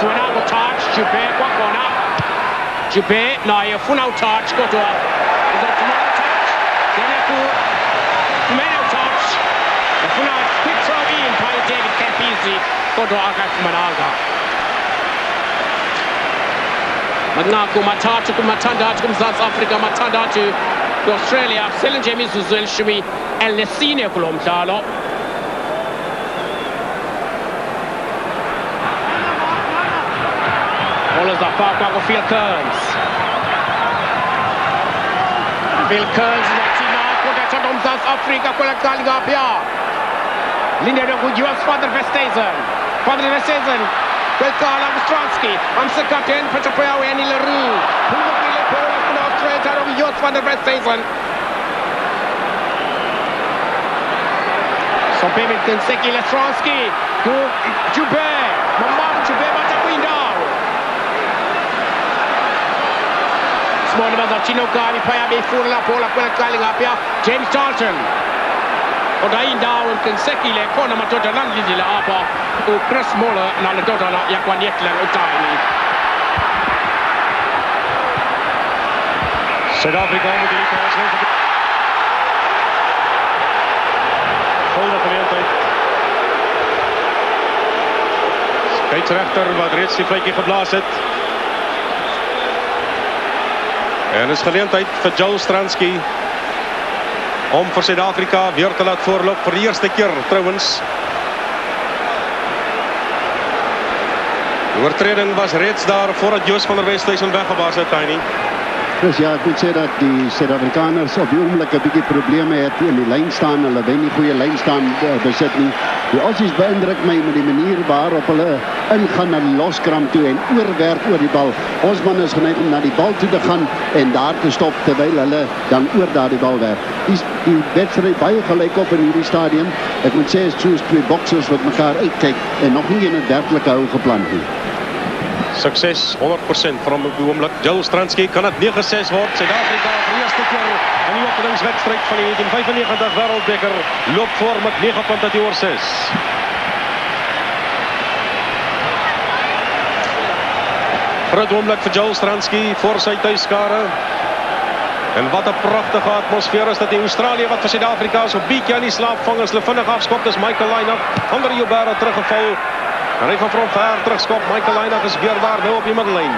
Funago touch, Jube corner. Jube now you Funau touch, go to Funau touch. Then touch. The Funau quick throw in by David Campisi, go to Aga Fumanaga. Magnaku Matatu Matanda to South Africa, Matanda to Australia, Selen James Zuzel Shimi, El Nesine Kulomtalo. All of the park of Phil Kearns. Phil Kearns, Latina, South Africa, Kalingapia. Linda de US Father Vestesen. Welkala Ostransky, Amsakaten, Petropoya, and Larue. Who will be the ball of Australia of Yacht for the rest season? So Baby Seki Ostransky, Jube, Mamma Jube, Mataquindow. Small about Chino Gani, Payabi, Fula, Pola, calling up here, James Dalton. Odain down and Seki le corner Matota Landley la Apa, or Chris Moller, Naladota, Yakwanetla, Otani. South Africa moet die kans nemen. Volle gelegenheid. Scheidsrechter wat reeds die vletjie geblaas het. En is geleentheid vir Joe Stransky om vir Suid-Afrika weer te laat voorloop vir die eerste keer trouwens. Die oortreding was reeds daar voordat Joos van der Westhuizen weggebaas het, Tiny. Dus ja, ek moet sê dat die Suid-Afrikaners op die oomblik 'n bietjie probleme het in die lyn staan. Hulle wen nie goeie lynstaan besit nie. Die Aussies beïndruk my met die manier waarop hulle ingaan na die loskram toe en oorwerk oor die bal. Ons man is geneig om na die bal toe te gaan en daar te stop terwyl hulle dan oor daardie bal werk. Die wedstryd baie gelyk op in hierdie stadium. Ek moet sê is soos twee boksers wat mekaar uitkyk en nog nie in 'n werklike hou geplant nie. Sukses 100% van op die oomblik. Joe Stransky kan dit 9-6 word. Suid-Afrika vir die eerste keer in die openingswedstryd van die 1995 Wêreldbeker loop voor met 9 punte teenoor 6. Groot oomblik vir Joe Stransky voor sy tuiskare. En wat 'n pragtige atmosfeer is dit in Australië wat vir Suid-Afrika so bietjie aan die slaap vang as hulle vinnig afskop. Dis Michael Lynagh onder Jobera teruggeval. En hy gaan van ver terugskop. Michael Lynagh is weer daar nou op die middellyn.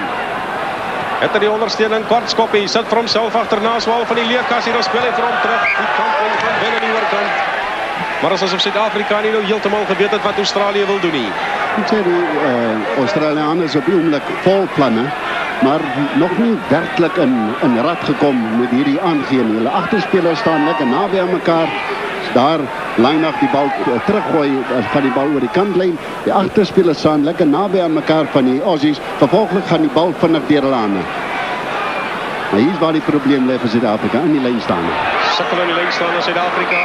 Het hy die ondersteuning, kort skoppie, sit vir homself agterna swal van die leerkas hier, dan speel hy vir hom terug. Die kant van binne die oorkant. Maar as asof Suid-Afrika nie nou heeltemal geweet het wat Australië wil doen nie. Ek sê die Australiërs op die oomblik vol planne, maar nog nie werklik in rad gekom met hierdie aangee nie. Hulle agterspelers staan lekker naby aan mekaar. Daar Lynagh die bal teruggooi, gaan die bal oor die kantlyn. Die agterspelers staan lekker naby aan mekaar van die Aussies. Vervolglik gaan die bal vinnig deur hulle hande. Maar hier is waar die probleem lê vir Suid-Afrika in die lyn staan. Sukkel in die lyn staan in Suid-Afrika.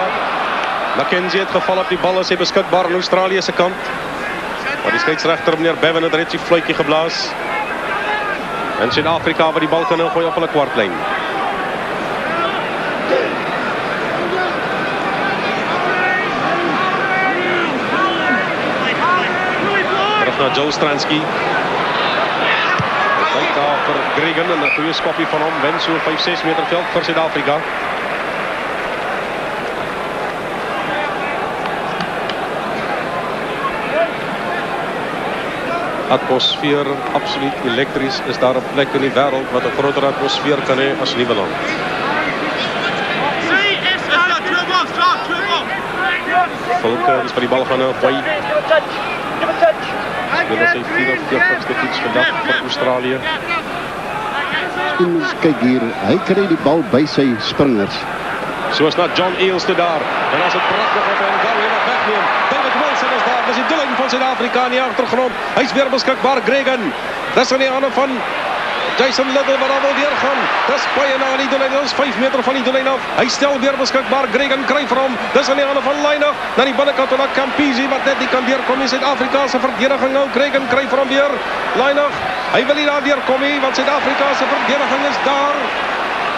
McKenzie het geval op die bal, is hy beskikbaar aan Australië se kant. Maar die skeieregter meneer Bevan het reeds die fluitjie geblaas. En Suid-Afrika wat die bal kan ingooi op hulle kwartlyn. Na Joe Stransky. Kyk daar vir Gregan en 'n goeie skoppie van hom, wen so 5-6 meter veld vir Suid-Afrika. Atmosfeer absoluut elektries. Is daar 'n plek in die wêreld wat 'n groter atmosfeer kan hê as Nieuweland? Volke is vir die bal gaan gooi. Dit is sy 44ste fiets vandag vir Australië. Kyk hier, hy kry die bal by sy springers. Soos na John Eales toe daar. En as het pragtig op en Gary wat wegneem. David Wilson is daar. Dis die doellyn van Suid-Afrika in die agtergrond. Hy's weer beskikbaar, Gregan. Dis aan die hande van Jason Little wat daar wil deurgaan. Dis baie na die doellyn. Ons 5 meter van die doellyn af. Hy stel weer beskikbaar. Gregan kry vir hom. Dis aan die hande van Lynagh. Na die binnekant van Campisi wat net nie kan deurkom in Suid-Afrika se verdediging nou. Gregan kry vir hom weer. Lynagh. Hy wil nie daar deurkom nie want Suid-Afrika se verdediging is daar.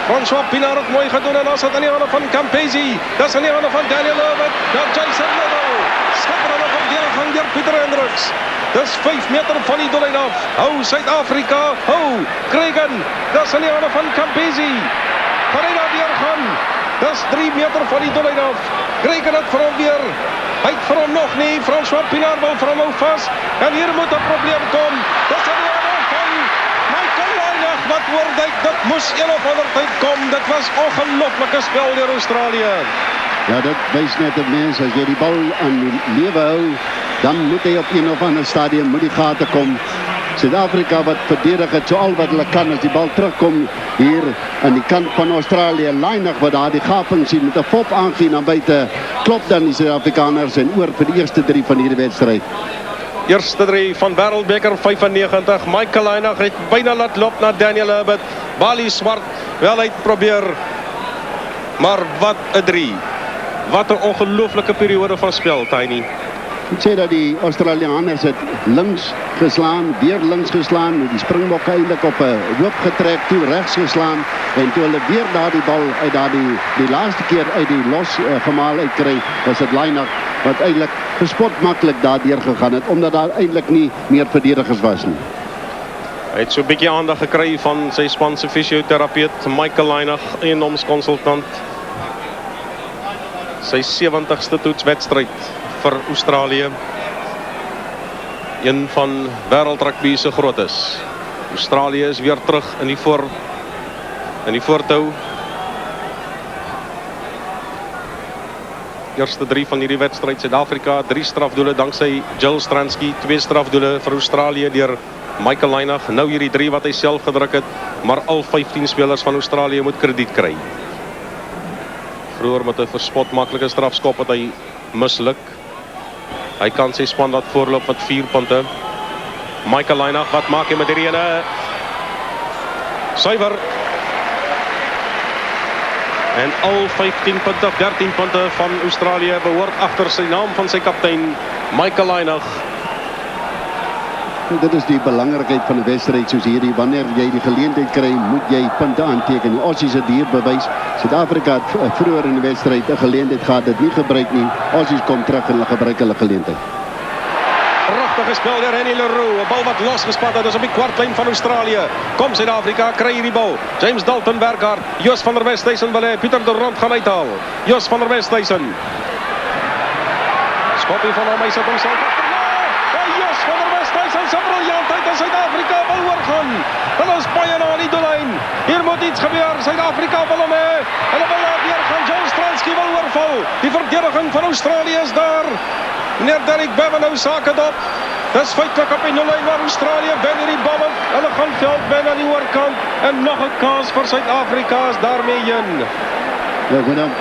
François Pinaar het mooi gedoen en dan sit aan die hande van Campisi. Dis aan die hande van Daniel Herbert. Dan Jason Little. Skitterende verdediging deur Pieter Hendricks. Dis 5 meter van die doellyn af. Hou Suid-Afrika. Hou Gregan. Dis aan die hande van Campisi. Kan hy daar deurgaan? Dis 3 meter van die doellyn af. Gregan het vir hom weer. Hy het vir hom nog nie. François Pinaar wil vir hom hou vas. En hier moet 'n probleem kom. Dis aan die hande van Michael Lynagh. Wat word dit? Dit moes een of ander tyd kom. Dit was ongelooflike spel deur Australië. Ja, dit wys net 'n mens as jy die bal aan die lewe hou, dan moet hy op een of ander stadium moet die gate kom. Suid-Afrika wat verdedig het so al wat hulle kan as die bal terugkom hier aan die kant van Australië. Lynagh wat daar die gaping sien met 'n fop aangee na buite. Klop dan die Suid-Afrikaners en oor vir die eerste 3 van hierdie wedstryd. Eerste 3 van Wêreldbeker 95. Michael Lynagh het byna laat loop na Daniel Herbert. Bali Swart wel uit probeer. Maar wat 'n 3. Wat 'n ongelooflike periode van spel, Tiny. Ek sê dat die Australiërs het links geslaan, weer links geslaan, die Springbokke eintlik op 'n hoop getrek toe regs geslaan en toe hulle weer daardie bal uit daardie die laaste keer uit die los gemaal uitkry, was dit Lynagh wat eintlik gespot maklik daardeur gegaan het omdat daar eintlik nie meer verdedigers was nie. Hy het so 'n bietjie aandag gekry van sy span se fisioterapeut Michael Lynagh, eiendomskonsultant. Sy 70ste toetswedstryd vir Australië. Een van wêreldrugby se grootes. Australië is weer terug in die voortou. Eerste 3 van hierdie wedstryd. Suid-Afrika 3 strafdoele danksy Joe Stransky, 2 strafdoele vir Australië deur Michael Lynagh, nou hierdie 3 wat hy self gedruk het, maar al 15 spelers van Australië moet krediet kry. Vroeër met 'n verspot maklike strafskop wat hy misluk. Hy kan sy span laat voorloop met 4 punte. Michael Lynagh, wat maak hy met hierdie ene? Suiwer. En al 15 punte, 13 punte van Australië behoort agter sy naam van sy kaptein, Michael Lynagh. Dit is die belangrikheid van 'n wedstryd soos hierdie. Wanneer jy die geleentheid kry, moet jy punte aanteken. Die Aussies het hier bewys. Suid-Afrika het vroeër in die wedstryd 'n geleentheid gehad, dit nie gebruik nie. Aussies kom terug en hulle gebruik hulle geleentheid. Pragtige spel deur Henny Leroux, 'n bal wat losgespat het, is op die kwartlyn van Australië. Kom Suid-Afrika, kry hierdie bal. James Dalton werk hard. Jos van der Westhuizen wil hê Pieter de Rond gaan uithaal. Jos van der Westhuizen. Skoppie van hom, hy sit homself agter. Jos van der Westhuizen se briljantheid in Suid-Afrika wil oorgaan. Hulle is baie na die doellyn. Hier moet iets gebeur. Suid-Afrika wil hom hê. Hulle wil weer gaan. John Stransky wil oorval. Die verdediging van Australië is daar. Meneer Derek Bevan nou sake dop. Dis feitlik op die nullyn waar Australië wen hierdie bal. Hulle gaan veld wen aan die oorkant. En nog 'n kans vir Suid-Afrika is daarmee heen. Ja, ek moet dan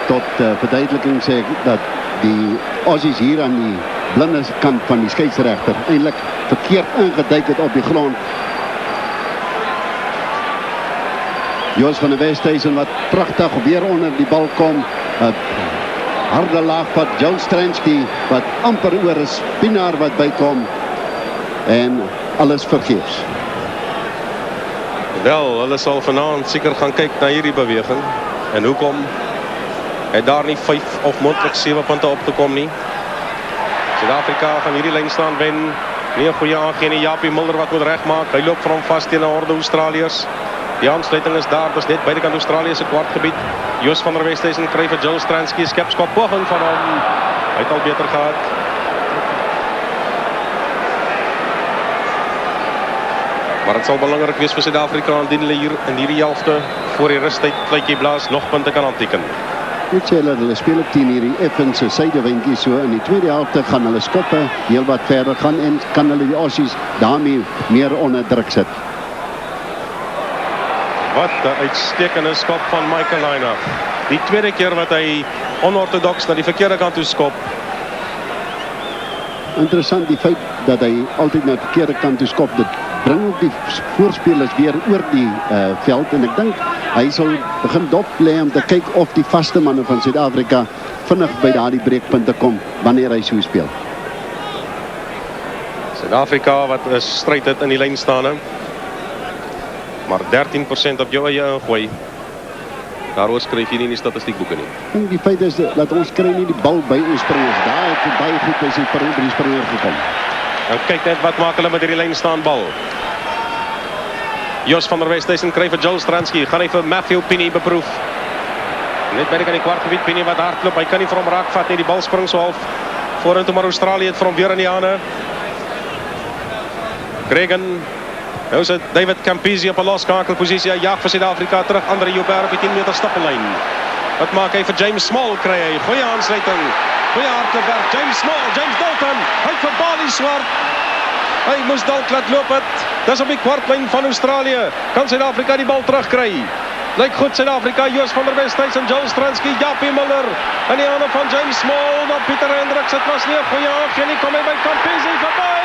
tot verduideliking sê dat die Aussies hier aan die blinde kant van die skeieregter eintlik verkeerd ingeduik het op die grond. Jos van der Westhuizen wat pragtig weer onder die bal kom. Harde laagpad, John Stransky wat amper oor 'n spinaar wat bykom. En alles vergeefs. Wel, hulle sal vanaand seker gaan kyk na hierdie beweging. En hoekom het daar nie 5 of moontlik 7 punte op te kom nie. Suid-Afrika gaan hierdie lyn staan wen. Nie 'n goeie aangee nie. Japie Mulder wat moet regmaak. Hy loop vir hom vas teen 'n horde Australiërs. Die aansluiting is daar, dis net buitekant Australië se kwartgebied. Jos van der Westhuizen kry vir Joel Stransky 'n skepskop poging van hom. Hy het al beter gehad. Maar dit sal belangrik wees vir Suid-Afrika indien hulle hier in hierdie helfte voor die rustyd fluitjie blaas nog punte kan aanteken. Ek sê hulle speel op teen hierdie effense suidewindjie so. In die tweede helfte gaan hulle skoppe heel wat verder gaan en kan hulle die Aussies daarmee meer onder druk sit. Wat 'n uitstekende skop van Michael Lynagh. Die tweede keer wat hy onorthodox na die verkeerde kant toe skop. Interessant die feit dat hy altyd na die verkeerde kant toe skop. Dit bring ook die voorspelers weer oor die veld en ek dink hy sal begin dop lê om te kyk of die vaste manne van Suid-Afrika vinnig by daardie breekpunte kom wanneer hy so speel. Suid-Afrika wat 'n stryd het in die lyn staan. Maar 13% op jou eie ingooi. Daaroor skryf jy nie in die statistiekboeke nie. En die feit is dat ons kry nie die bal by ons springers. Daar het baie goed by die springer gekom. Nou kyk net wat maak hulle met hierdie lyn staan bal. Jos van der Westhuizen kry vir Joel Stransky. Gaan hy vir Matthew Pini beproef. Net by die kwartgebied, Pini wat hardloop. Hy kan nie vir hom raakvat nie. Die bal spring so half vorentoe, maar Australië het vir hom weer in die hande. Gregan. Nou is dit David Campisi op 'n loskakelposisie. Hy jaag vir Suid-Afrika terug. Andre Joubert op die 10 meter stappellyn. Wat maak hy vir James Small kry hy? Goeie aansluiting. Goeie hardloopwerk. James Small, James Dalton. Hy vir Bali Swart. Hy moes dalk laat loop het. Dis op die kwartlyn van Australië. Kan Suid-Afrika die bal terugkry? Lyk goed Suid-Afrika. Jos van der Westhuizen, Joel Stransky, Japie Mulder. In die hande van James Small. Maar Pieter Hendricks, het was nie 'n goeie aangee nie. Kom hy by Campisi verby.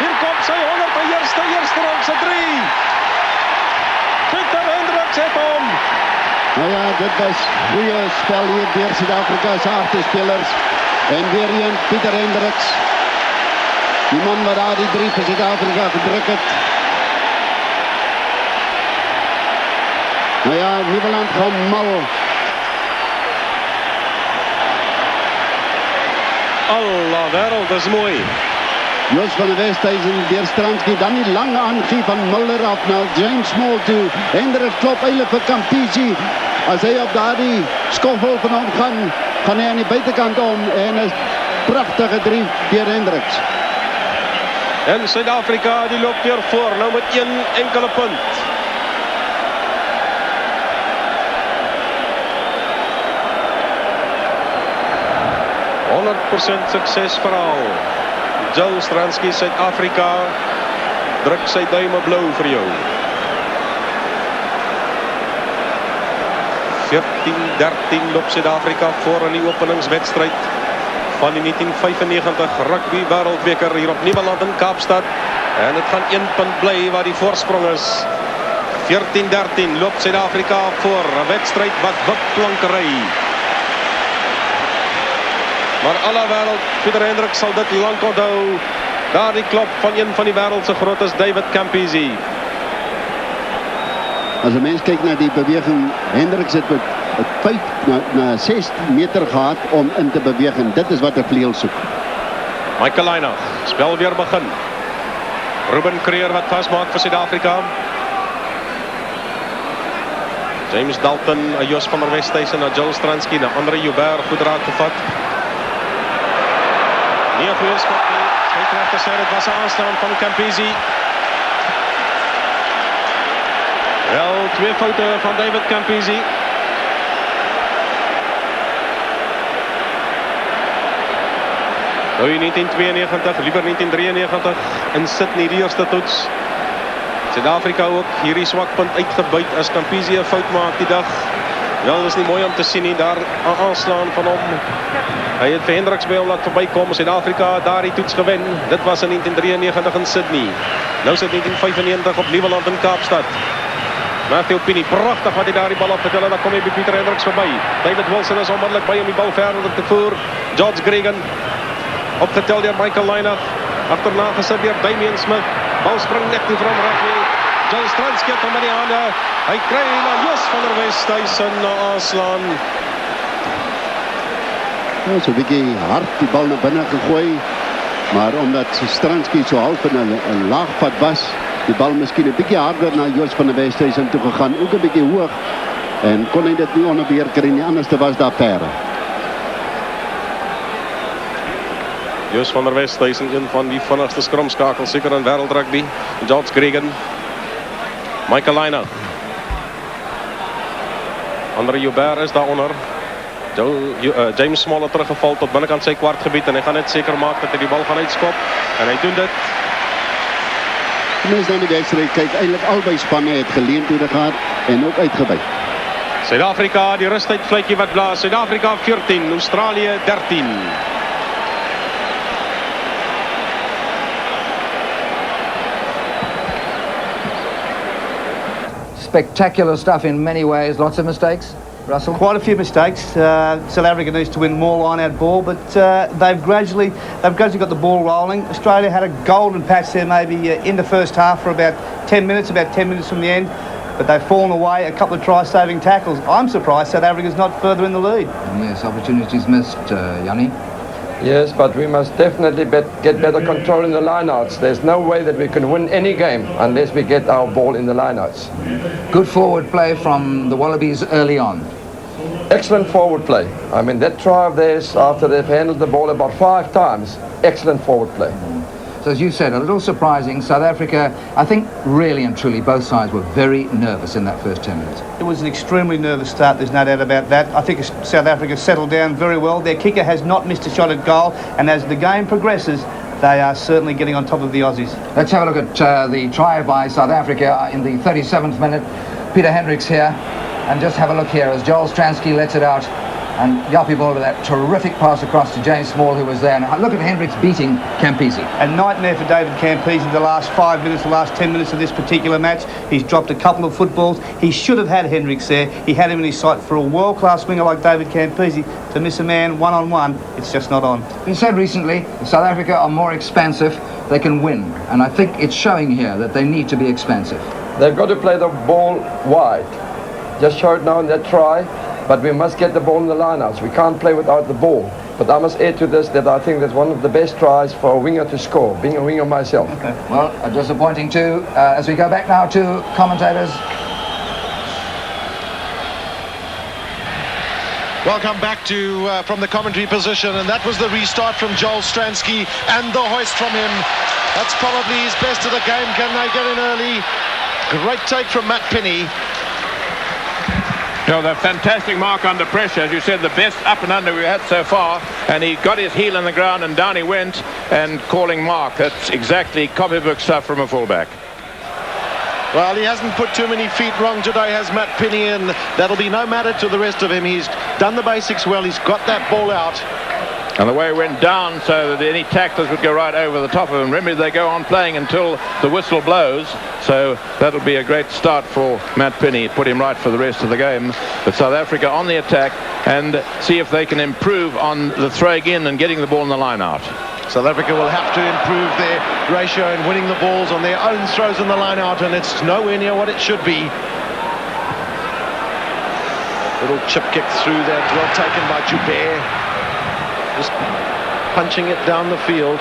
Hier kom sy 101ste rondse 3. Pieter Hendricks het hom. Nou ja, dit was goeie spel hier deur Suid-Afrika's harde spelers. En weer een Pieter Hendricks. Die man wat daar die 3 vir Suid-Afrika gedruk het. Nou ja, Nieuweland gaan mal. Allah, wêreld, dis mooi. Jos van der Westhuizen, deur Stransky, dan die lange aangee van Mulder af na James Small toe. Hendricks klop eintlik vir Campisi. As hy op daardie skoffel van hom gaan hy aan die buitekant om en 'n pragtige 3 deur Hendricks. En Suid-Afrika die loop weer voor, nou met 1 enkele punt. %100% suksesverhaal. Joel Stransky, Suid-Afrika druk sy duime blou vir jou. 14-13 loop Suid-Afrika voor in die openingswedstryd van die 1995 Rugby World Cup hier op Nieuweland in Kaapstad. En dit gaan 1 punt bly waar die voorsprong is. 14-13 loop Suid-Afrika voor. 'n wedstryd wat wipklankery. Maar alle wêreld, Pieter Hendriks sal dit lank onthou. Daar die klop van een van die wêreld se grootes, David Campese. As 'n mens kyk na die beweging, Hendriks het met 5 na 6 meter gehad om in te beweeg en dit is wat 'n vleuel soek. Michael Lynagh, spel weer begin. Ruben Creer wat vasmaak vir Suid-Afrika. James Dalton, Jos van der Westhuizen, Joel Stransky, Andre Joubert goed raak gevat. Nie 'n goeie skot nie. Skeidsregter sê dit was 'n aanslaan van Campese. Wel, 2 foute van David Campese. Nou in 1992, liewer 1993 in Sydney die eerste toets. Suid-Afrika ook hierdie swakpunt uitgebuit as Campese 'n fout maak die dag. Wel, is nie mooi om te sien nie, daar aanslaan van hom. Hy het vir Hendriks by hom laat verbykom. Suid-Afrika daar die toets gewen. Dit was in 1993 in Sydney. Nou is dit 1995 op Nieuweland in Kaapstad. Matthew Pini, pragtig wat hy daar die bal opgetel en dan kom hy by Pieter Hendriks verby. David Wilson is onmiddellik by om die bal verder te voer. George Gregan, opgetel deur Michael Lynagh. Agterna gesit deur Damian Smith. Bal spring net nie vir hom reg nie. Joel Stransky het hom in die hande. Hy kry na Jos van der Westhuizen na aanslaan. Ja, so 'n bietjie hard die bal na binne gegooi. Maar omdat Stransky so half in 'n laagpad was, die bal miskien 'n bietjie harder na Jos van der Westhuizen toe gegaan, ook 'n bietjie hoog. En kon hy dit nie onderbeheer kry nie, anders was daar perde. Jos van der Westhuizen, een van die vinnigste skrumskakels seker in wêreld rugby. George Gregan. Michael Lynagh. Andre Joubert is daaronder. James Small het teruggeval tot binnekant sy kwartgebied en hy gaan net seker maak dat hy die bal gaan uitskop. En hy doen dit. Mense dan die wedstryd kyk, eintlik albei spanne het geleenthede gehad en ook uitgebuit. Suid-Afrika, die rustyd fluitjie wat blaas. Suid-Afrika 14, Australië 13. Spectacular stuff in many ways, lots of mistakes. Russell? Quite a few mistakes. South Africa needs to win more line-out ball, but they've gradually got the ball rolling. Australia had a golden patch there maybe in the first half for about 10 minutes from the end, but they've fallen away, a couple of try-saving tackles. I'm surprised South Africa's not further in the lead. Yes, opportunities missed, Yanni. Yes, but we must definitely get better control in the lineouts. There's no way that we can win any game unless we get our ball in the lineouts. Good forward play from the Wallabies early on. Excellent forward play. I mean, that try of theirs after they've handled the ball about 5 times, excellent forward play. So as you said, a little surprising. South Africa, I think really and truly both sides were very nervous in that first 10 minutes. It was an extremely nervous start, there's no doubt about that. I think South Africa settled down very well. Their kicker has not missed a shot at goal, and as the game progresses, they are certainly getting on top of the Aussies. Let's have a look at the try by South Africa in the 37th minute. Peter Hendriks here, and just have a look here as Joel Stransky lets it out. And Yappie Ball with that terrific pass across to James Small, who was there. And look at Hendriks beating Campese. A nightmare for David Campese the last 5 minutes, the last 10 minutes of this particular match. He's dropped a couple of footballs. He should have had Hendriks there. He had him in his sight. For a world-class winger like David Campese to miss a man one-on-one, it's just not on. It's been said recently, South Africa are more expansive. They can win. And I think it's showing here that they need to be expansive. They've got to play the ball wide. Just show it now in that try. But we must get the ball in the lineouts. We can't play without the ball. But I must add to this that I think that's one of the best tries for a winger to score, being a winger myself. Okay. Well, disappointing too. As we go back now to commentators. Welcome back to from the commentary position, and that was the restart from Joel Stransky and the hoist from him. That's probably his best of the game. Can they get in early? Great take from Matt Pinney. No, the fantastic mark under pressure, as you said, the best up and under we've had so far, and he got his heel in the ground and down he went and calling mark. That's exactly copybook stuff from a fullback. Well, he hasn't put too many feet wrong today, has Matt Penny, and that'll be no matter to the rest of him. He's done the basics well. He's got that ball out. And the way it went down so that any tacklers would go right over the top of him. Remember, they go on playing until the whistle blows. So that'll be a great start for Matt Penny. Put him right for the rest of the game. But South Africa on the attack and see if they can improve on the throwing in and getting the ball in the line out. South Africa will have to improve their ratio in winning the balls on their own throws in the line out, and it's nowhere near what it should be. Little chip kick through that, well taken by Joubert. Just punching it down the field.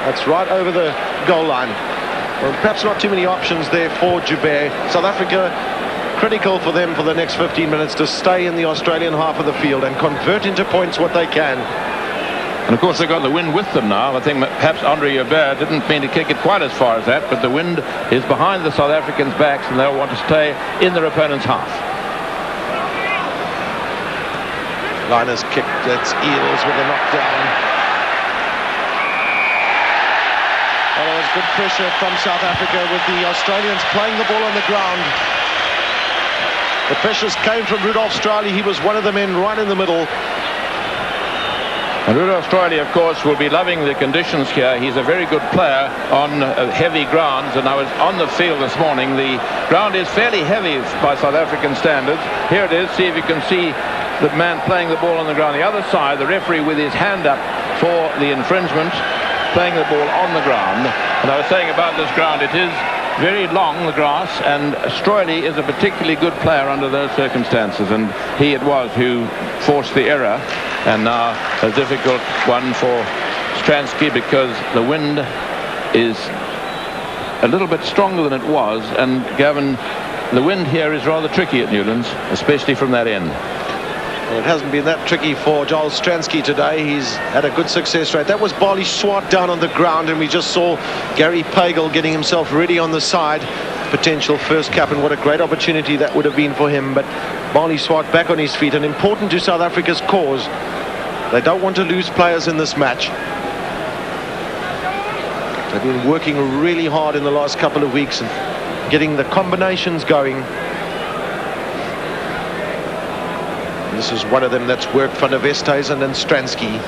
That's right over the goal line. Well, perhaps not too many options there for Joubert. South Africa, critical for them for the next 15 minutes to stay in the Australian half of the field and convert into points what they can. And of course they've got the wind with them now. I think perhaps Andre Joubert didn't mean to kick it quite as far as that, but the wind is behind the South Africans' backs and they'll want to stay in their opponent's half. Liners kick, that's Eels with a knockdown. Well, there was good pressure from South Africa with the Australians playing the ball on the ground. The pressures came from Rudolf Strali. He was one of the men right in the middle. And Rudolf Strali, of course, will be loving the conditions here. He's a very good player on heavy grounds, and I was on the field this morning. The ground is fairly heavy by South African standards. Here it is. See if you can see the man playing the ball on the ground. The other side, the referee with his hand up for the infringement, playing the ball on the ground. And I was saying about this ground, it is very long, the grass, and Strali is a particularly good player under those circumstances, and he it was who forced the error. And now a difficult one for Stransky because the wind is a little bit stronger than it was, and Gavin, the wind here is rather tricky at Newlands, especially from that end. Well, it hasn't been that tricky for Joel Stransky today. He's had a good success rate. That was Barley Swart down on the ground, and we just saw Gary Pagel getting himself ready on the side. Potential first cap, and what a great opportunity that would have been for him. But Barley Swart back on his feet, and important to South Africa's cause. They don't want to lose players in this match. They've been working really hard in the last couple of weeks and getting the combinations going. And this is one of them that's worked for Westhuizen and Stransky.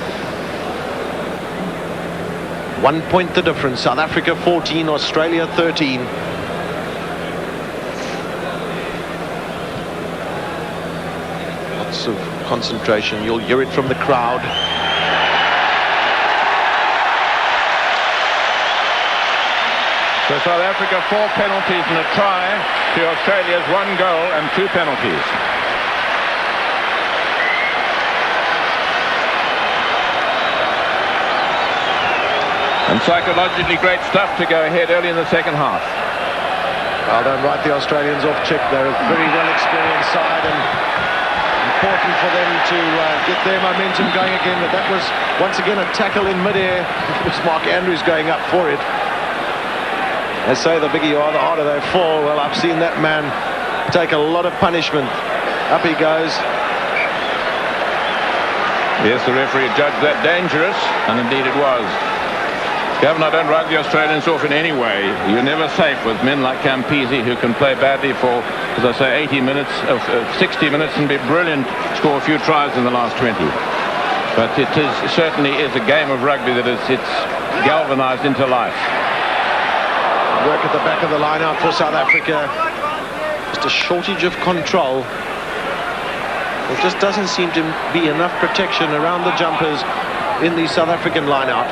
1 point the difference. South Africa 14, Australia 13. Lots of concentration. You'll hear it from the crowd. So South Africa 4 penalties and a try to Australia's 1 goal and 2 penalties. And psychologically great stuff to go ahead early in the second half. Well, don't write the Australians off, Chick. They're a very well experienced side, and important for them to get their momentum going again. But that was once again a tackle in midair. It was Mark Andrews going up for it. They say the bigger you are, the harder they fall. Well, I've seen that man take a lot of punishment. Up he goes. Yes, the referee judged that dangerous, and indeed it was. Gavin, I don't write the Australians off in any way. You're never safe with men like Campese who can play badly for, as I say, 80 minutes, 60 minutes and be brilliant, score a few tries in the last 20. But it certainly is a game of rugby that it's galvanized into life. Work at the back of the line out for South Africa. Just a shortage of control. There just doesn't seem to be enough protection around the jumpers in the South African line out.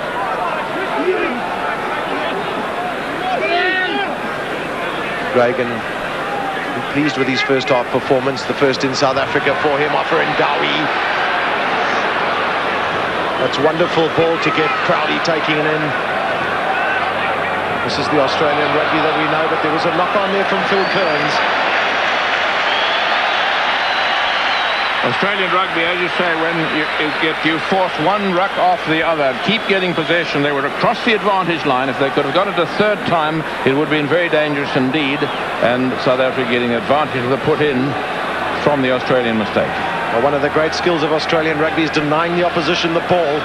Reagan pleased with his first half performance, the first in South Africa for him, offering Dowie. That's wonderful ball to get. Crowley taking it in. This is the Australian rugby that we know, but there was a knock on there from Phil Kearns. Australian rugby, as you say, when you force one ruck off the other, keep getting possession, they were across the advantage line. If they could have got it a third time, it would have been very dangerous indeed. And South Africa getting advantage of the put in. from the Australian mistake. Well, one of the great skills of Australian rugby is denying the opposition the ball.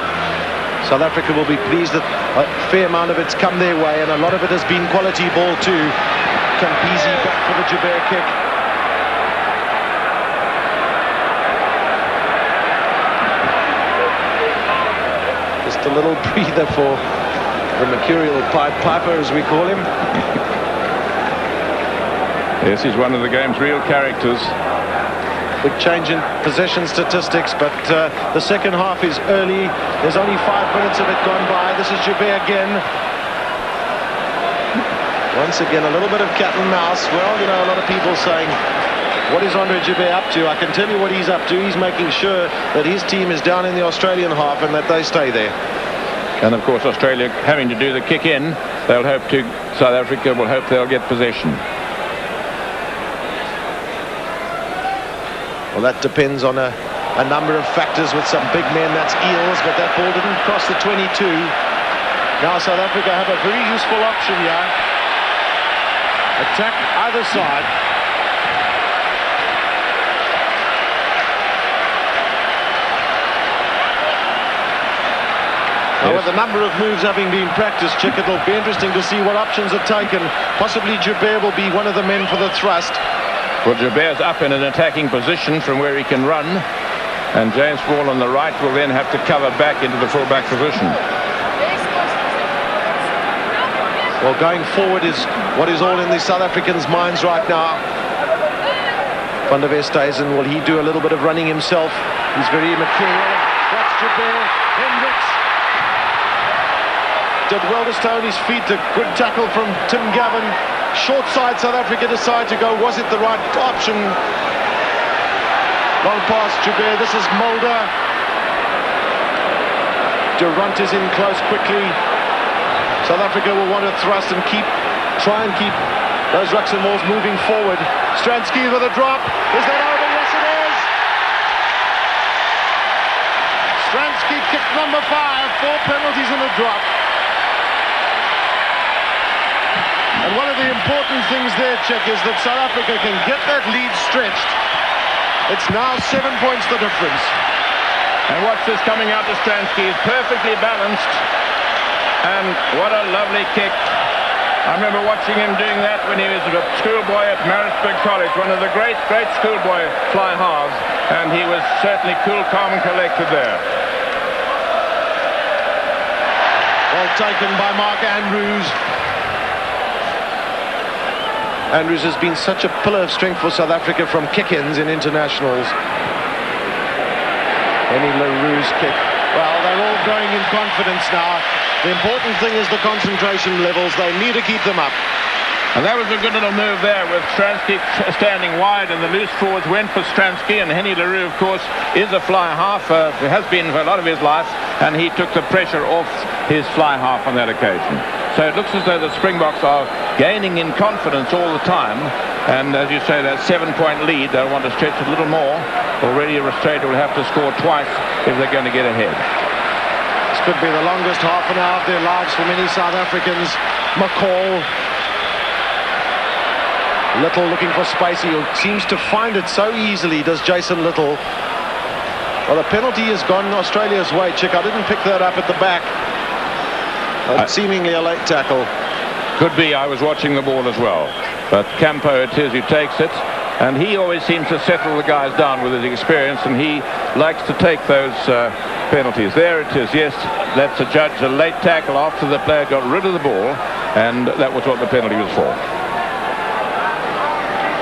South Africa will be pleased that a fair amount of it's come their way, and a lot of it has been quality ball too. Campisi back for the Joubert kick. Just a little breather for the Mercurial Pied Piper, as we call him. Yes, he's one of the game's real characters. Big change in possession statistics, but the second half is early. There's only 5 minutes of it gone by. This is Joubert again. Once again, a little bit of cat and mouse. Well, you know, a lot of people saying, what is Andre Joubert up to? I can tell you what he's up to. He's making sure that his team is down in the Australian half and that they stay there. And of course, Australia having to do the kick in, they'll hope to, South Africa will hope they'll get possession. Well, that depends on a number of factors with some big men. That's Eels, but that ball didn't cross the 22. Now South Africa have a very useful option here. Attack either side. Now, with a number of moves having been practiced, Chick, it'll be interesting to see what options are taken. Possibly Joubert will be one of the men for the thrust. Well, Joubert's up in an attacking position from where he can run, and James Wall on the right will then have to cover back into the full-back position. Well, going forward is what is all in the South Africans' minds right now. Van der Westhuizen, will he do a little bit of running himself? He's very immaterial. That's Joubert. Hendricks did well to stay on his feet. A good tackle from Tim Gavin. Short side, South Africa decide to go. Was it the right option? Long pass, Joubert. This is Mulder. Durant is in close quickly. South Africa will want to thrust and try and keep those rucks and walls moving forward. Stransky with a drop. Is that over? Yes, it is. Stransky kick number 5. 4 penalties and a drop. And one of the important things there, Chick, is that South Africa can get that lead stretched. It's now 7 points the difference. And watch this coming out to Stransky. He's perfectly balanced. And what a lovely kick. I remember watching him doing that when he was a schoolboy at Maritzburg College, one of the great schoolboy fly halves. And he was certainly cool, calm and collected there. Well taken by Mark Andrews. Andrews has been such a pillar of strength for South Africa from kick-ins in internationals. Henny LaRue's kick. Well, they're all going in confidence now. The important thing is the concentration levels. They need to keep them up. And that was a good little move there with Stransky standing wide, and the loose forwards went for Stransky, and Henny LaRue, of course, is a fly half, has been for a lot of his life, and he took the pressure off his fly half on that occasion. So it looks as though the Springboks are gaining in confidence all the time, and as you say, that 7-point lead, they'll want to stretch it a little more. Already Australia will have to score twice if they're going to get ahead. This could be the longest half an hour of their lives for many South Africans. McCall. Little looking for space. He seems to find it so easily, does Jason Little. Well, the penalty has gone Australia's way, Chick. I didn't pick that up at the back. Seemingly a late tackle. Could be. I was watching the ball as well. But Campo it is who takes it. And he always seems to settle the guys down with his experience, and he likes to take those penalties. There it is. Yes, that's a late tackle after the player got rid of the ball, and that was what the penalty was for.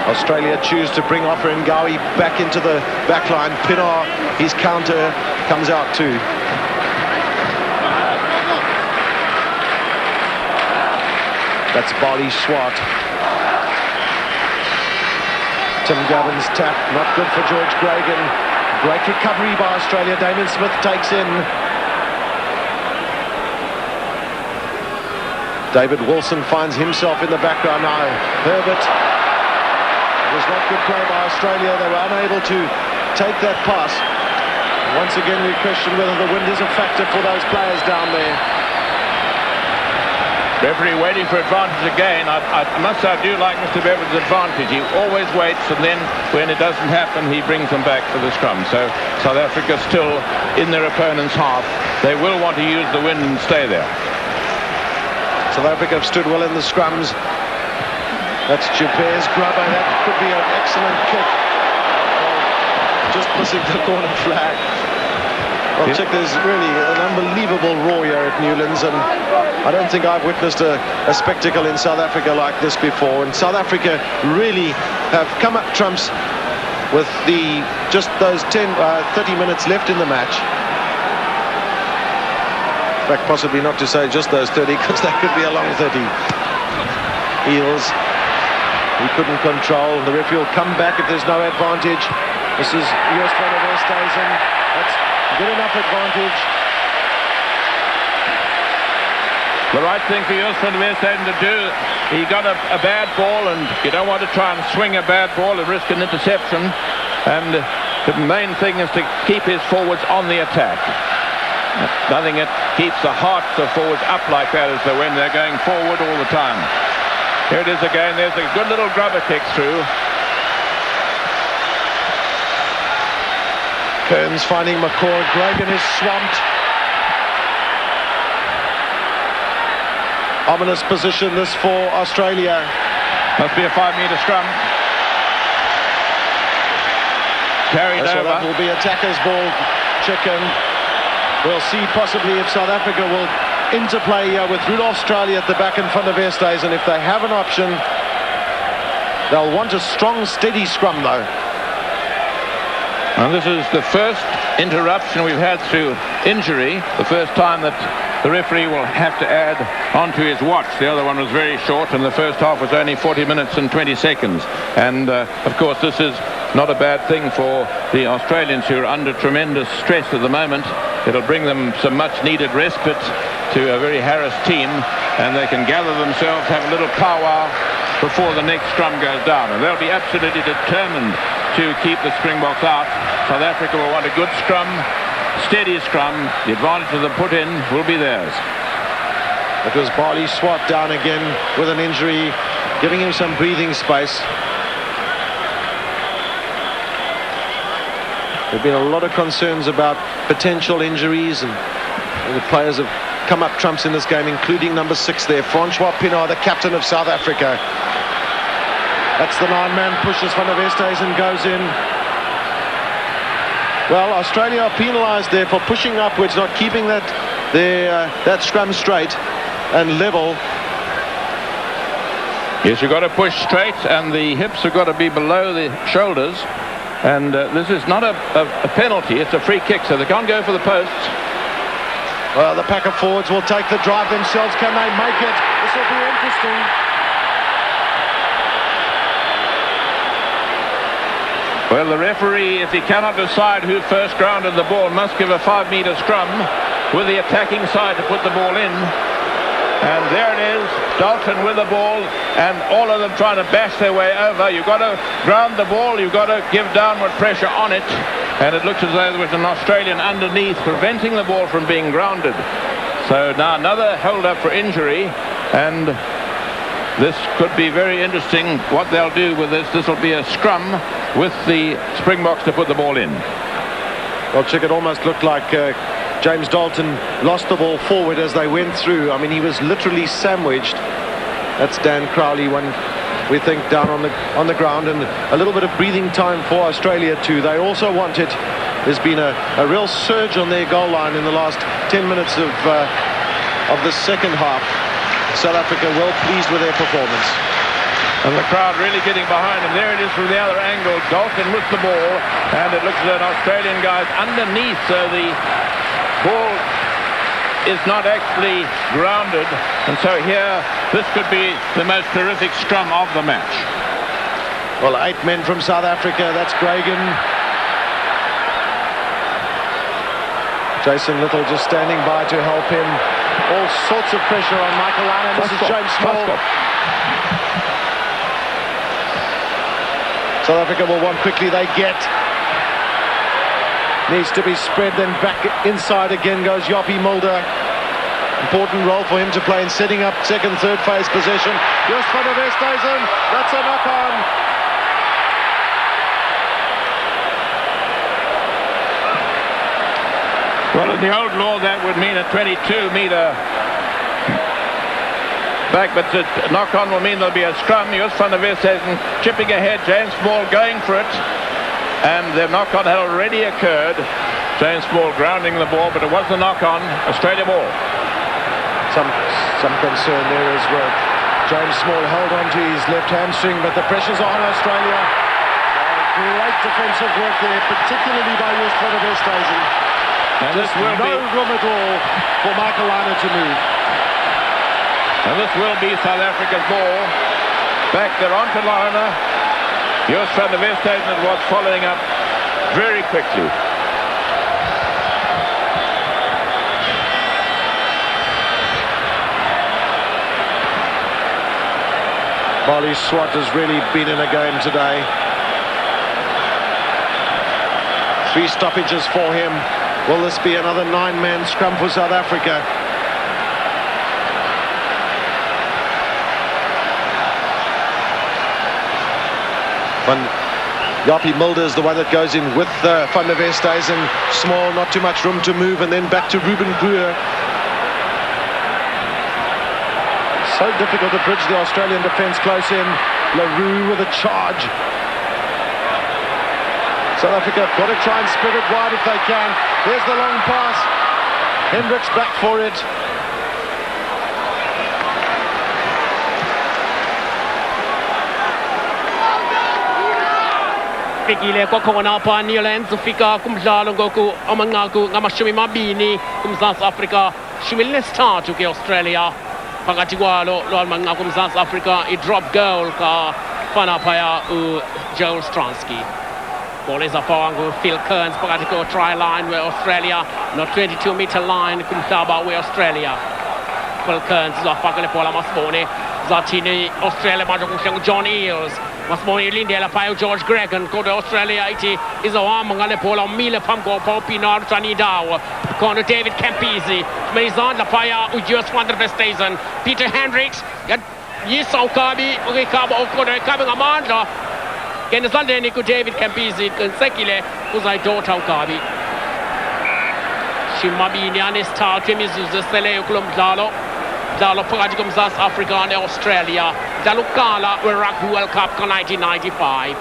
Australia choose to bring Offa Ngawi back into the back line. Pienaar, his counter comes out too. That's Bali Swart. Tim Gavin's tap, not good for George Gregan. Great recovery by Australia. Damien Smith takes in. David Wilson finds himself in the background now. Herbert. It was not good play by Australia. They were unable to take that pass. Once again, we question whether the wind is a factor for those players down there. Referee waiting for advantage again. I must say I do like Mr. Bevan's advantage. He always waits, and then when it doesn't happen, he brings them back for the scrum. So South Africa still in their opponent's half. They will want to use the wind and stay there. South Africa have stood well in the scrums. That's Joubert's grubber. That could be an excellent kick. Just missing the corner flag. Well, Chick, there's really an unbelievable roar here at Newlands, and I don't think I've witnessed a spectacle in South Africa like this before. And South Africa really have come up trumps with just those 30 minutes left in the match. In fact, possibly not to say just those 30, because that could be a long 30. Eels, he couldn't control. The referee will come back if there's no advantage. This is Joost van der Westhuizen. That's good enough advantage. The right thing for Joost van der Westhuizen to do. He got a bad ball, and you don't want to try and swing a bad ball and risk an interception. And the main thing is to keep his forwards on the attack. Nothing that keeps the hearts of forwards up like that as when they're going forward all the time. Here it is again. There's a good little grubber kick through. Kearns finding McCord. Gregan is swamped. Ominous position this for Australia. Must be a 5-metre scrum. Carried over. That will be attacker's ball. Chicken. We'll see possibly if South Africa will interplay here with Rudolf Australia at the back in front of Verstays, and if they have an option, they'll want a strong, steady scrum though. And this is the first interruption we've had through injury, the first time that the referee will have to add onto his watch. The other one was very short, and the first half was only 40 minutes and 20 seconds. And of course this is not a bad thing for the Australians, who are under tremendous stress at the moment. It'll bring them some much needed respite to a very harassed team, and they can gather themselves, have a little powwow before the next scrum goes down, and they'll be absolutely determined to keep the Springboks out. South Africa will want a good scrum, steady scrum. The advantage of the put in will be theirs. It was Barley Swart down again with an injury, giving him some breathing space. There have been a lot of concerns about potential injuries, and the players have come up trumps in this game, including number 6 there, Francois Pienaar, the captain of South Africa. That's the 9-man pushes Van der Westhuizen goes in. Well, Australia are penalised there for pushing upwards, not keeping that scrum straight and level. Yes, you've got to push straight, and the hips have got to be below the shoulders. And this is not a penalty, it's a free kick, so they can't go for the posts. Well, the pack of forwards will take the drive themselves. Can they make it? This will be interesting. Well, the referee, if he cannot decide who first grounded the ball, must give a 5-metre scrum with the attacking side to put the ball in. And there it is, Dalton with the ball, and all of them trying to bash their way over. You've got to ground the ball, you've got to give downward pressure on it. And it looks as though there was an Australian underneath preventing the ball from being grounded. So now another hold-up for injury, and this could be very interesting what they'll do with this. This will be a scrum with the Springboks to put the ball in. Well, Chick, it almost looked like James Dalton lost the ball forward as they went through. I mean, he was literally sandwiched. That's Dan Crowley, one we think down on the ground, and a little bit of breathing time for Australia too. They also want it. There's been a real surge on their goal line in the last 10 minutes of the second half. South Africa well pleased with their performance. And the crowd really getting behind him. There it is from the other angle. Dalton with the ball, and it looks like an Australian guy's underneath, so the ball is not actually grounded. And so here, this could be the most terrific scrum of the match. Well, 8 men from South Africa. That's Gregan. Jason Little just standing by to help him. All sorts of pressure on Michael Allen. This is James Small. South Africa will want quickly. They get. Needs to be spread, then back inside again goes Joppie Mulder. Important role for him to play in setting up second, third phase possession. Just van der Westhuizen, that's a knock-on. Well, in the old law, that would mean a 22-metre back, but the knock-on will mean there'll be a scrum. Just van der Westhuizen chipping ahead, James Small going for it, and the knock-on had already occurred. James Small grounding the ball, but it was the knock-on, Australia ball. Some concern there as well. James Small held on to his left hamstring, but the pressure's on Australia. Great defensive work there, particularly by Just van der Westhuizen. And this will no room at all for Michael Liner to move. And this will be South Africa's ball. Back there onto Liner. Just van der Westhuizen was following up very quickly. Bali Swat has really been in a game today. 3 stoppages for him. Will this be another 9-man scrum for South Africa? Jaapie Mulder is the one that goes in with Van der Westhuizen. Small, not too much room to move, and then back to Ruben Kruger. So difficult to bridge the Australian defence close in. LaRue with a charge. South Africa have got to try and split it wide if they can. There's the long pass. Hendricks back for it. Fikile kwakhona pha New Lands ufika kumdlalo ngoku amanqaku ngamashumi mabini kuMzantsi Afrika, 13 ke-Australia. Phakathi kwalo lwamanqaku kuMzantsi Afrika i-drop goal kafana phaya uJoel Stransky. Ball is up on Phil Kearns phakathi ko-try line we-Australia no-22-metre line kumhlaba we-Australia. Phil Kearns uzafaka le bhola masibone zathini Australia manje kuhle nguJohn Eales. Masibone ilindela phaya uGeorge Gregan kodwa Australia ithi izohamba ngale bhola umile phambi kopha uPienaar uthani indawo khona uDavid Campisi kumele izandla phaya uJust van der Westhuizen. Peter Hendricks yisa ukabi uKhaba kodwa eKhabe ngamandla ngena esandleni kuDavid Campisi qinisekile uzayidotha uKhabi. Shimabini anesithathu imizuzu eseleyo kulo mdlalo phakathi koMzantsi Afrika ne-Australia. Mdlalo wokuqala we-Rugby World Cup ka-1995.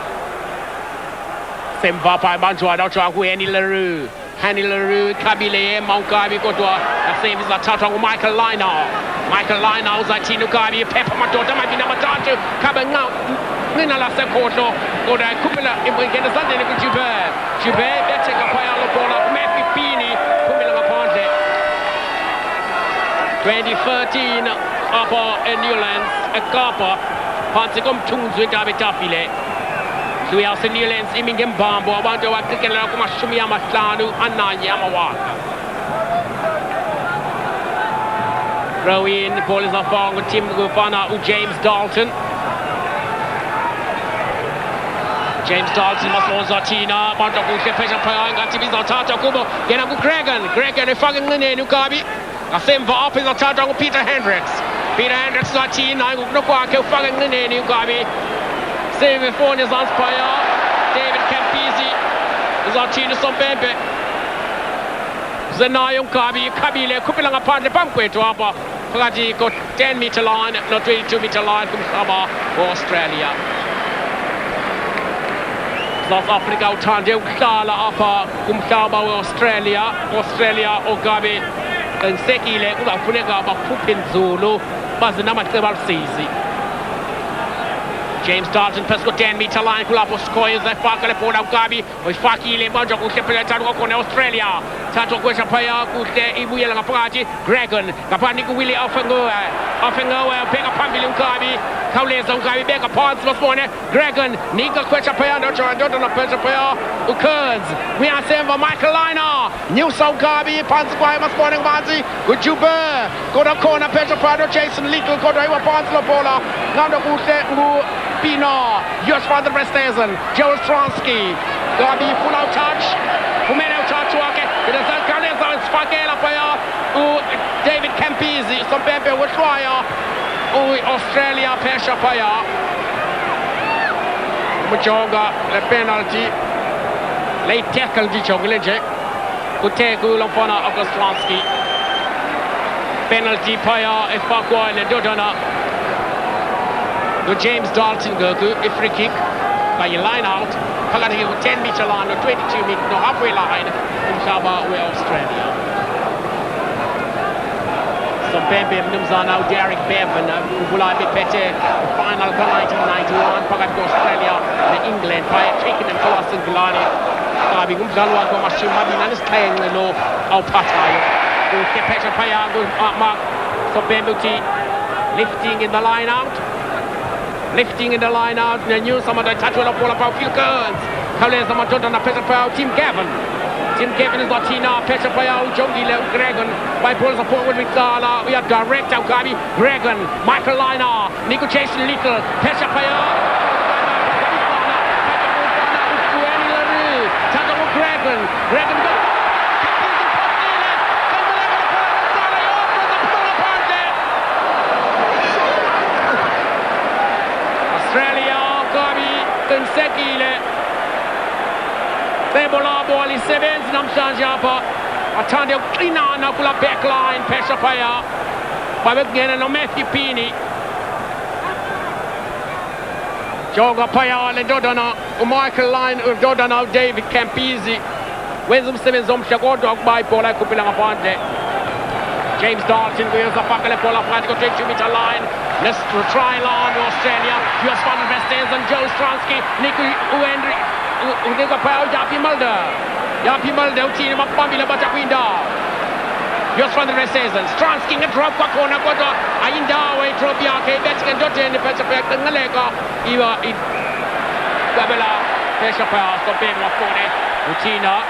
Semva pha ibanjwana ujoya kuHanny LaRue. Hanny LaRue ikhabile yema uKhabi kodwa yasemva izathathwa nguMichael Liner. Michael Liner uzathini uKhabi iphepha amadoda amabini amathathu. Khabe nqina lasekhohlo kodwa ikhuphela ingena esandleni kuJubert. Jubert betheka phaya lo bhola kuMatthew Pini phumela ngaphandle. 2013 apha eNewlands eKapa phantsi komthunzi wentaba etafile. Newlands imi ngembambo abantu abaqikelela kuma-51 amawaka. Throw-in, ball is afar nguTim kufana uJames Dalton. James Dalton masibonza thina abantu kuhle phesha phaya ngathi bizawuthatha kubo ngena kuGregan efaka enqineni uKhabi. Ngasemva apha izathathwa nguPeter Hendricks. Peter Hendricks uzathina ngokunokwakhe ufaka enqineni uKhabi. Save efoni ezantsi phaya David Campisi uzathina uSompempe. Zenayo uKhabi ikhabile ekhuphela ngaphandle phambi kwethu apha phakathi ko-10-metre line no-22-metre line kumhlaba we-Australia. South Africa uthande ukuhlala apha kumhlaba we-Australia. Australia uKhabi qinisekile kuzafuneka bakhuphe nzulu baze namacebo alusizi. James Dalton phezu ko-10-metre line kulapho Scoyers efaka le bhola uKhabi uyifakile manje kuhle phela thathwa kwakhona e-Australia. Thathwa kwesha phaya kuhle ibuyela ngaphakathi Gregan ngaphansi kuWillie Ofengoe ubheka phambili uKhabi khawuleza uKhabi beka phansi masibone Gregan nika kwesha phaya ndoda naphesha phaya uKearns uyasemva Michael Liner nyusa uKhabi phansi kwaye masibone ngamanzi uJubert kodwa khona phesha phaya noJason Little kodwa iwaphansi lo bhola ngando kuhle Pienaar, Just van der Westhuizen, Joel Stransky. Gabi full out touch. Fumene touch wake. It is Alcaleza isifakela phaya David Campisi Sompembe Witwaya Australia Pesha Paya Muchoga the penalty late tackle di Chogleje Kutegu Lopana Augustlansky penalty Paya Efakwa and Dodona the James Dalton Goku a free kick by a line out Pagati 10-meter line or 22-meter no halfway line in Shaba with Australia. Sompembe Mnumzana Derek Bevan Bulai Pete final 1991 Pagati Australia and England by taking them class in Gulani Kabi Gumzalwa Machine Mabina is playing the low out Patayo Petra Payago Mark Sompembe lifting in the line out. Lifting in the line out, and knew some of the touch will pull about few girls. Kales the Maton and Petra Payao, Tim Gavin. Tim Gavin is Latina, Petra Payao, Jogi Gregan, by Pulls of Forward with Gala. We have direct out Gabi, Gregan, Michael Lina, Nico Jason Little, Petra Payao, Gregan. Australia, Gabi, Tensekile. Tebola Boali Sevens, Namsanjapa. Atande Cleanana Pula backline, Peshapaya. Babagana no Matthew Pini. Joga Paya, Dodana, Michael Line, Dodana, David Campisi. Wisdom Sevens, Shagodog by Pola Kupila Ponte. James Dalton wheels the Fakale Pola Pratico 2-meter line. Let's try line Australia. US Van Vestens and Joe Stransky. Nico Uendri. Unika Pao, Yapi Mulder. Yapi Mulder, Tina Mapamila Bataquinda. US Van Vestens. Stransky and drop Wakona Kota. Ainda way Tropia, Betsican Dotin, the Pacific, and Nalega. Iwa Gabela, Peshapa, Stopin Wakone, Utina.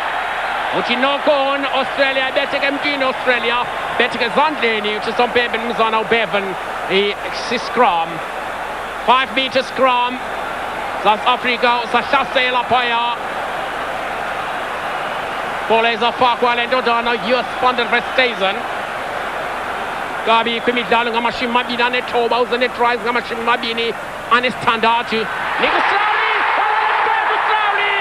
Uchinokon, Australia, Betsican Australia. Betsican Zandlini, which is some Bevan Muzano Bevan. The scrum 5-meter scrum South Africa Sashase La Paya Poleza Fakwa and Dodana US funded Vestazen Gabi Kumi Dalunga Machine Mabina and Tobos and it tries Machine Mabini and his standard to Nico Slowly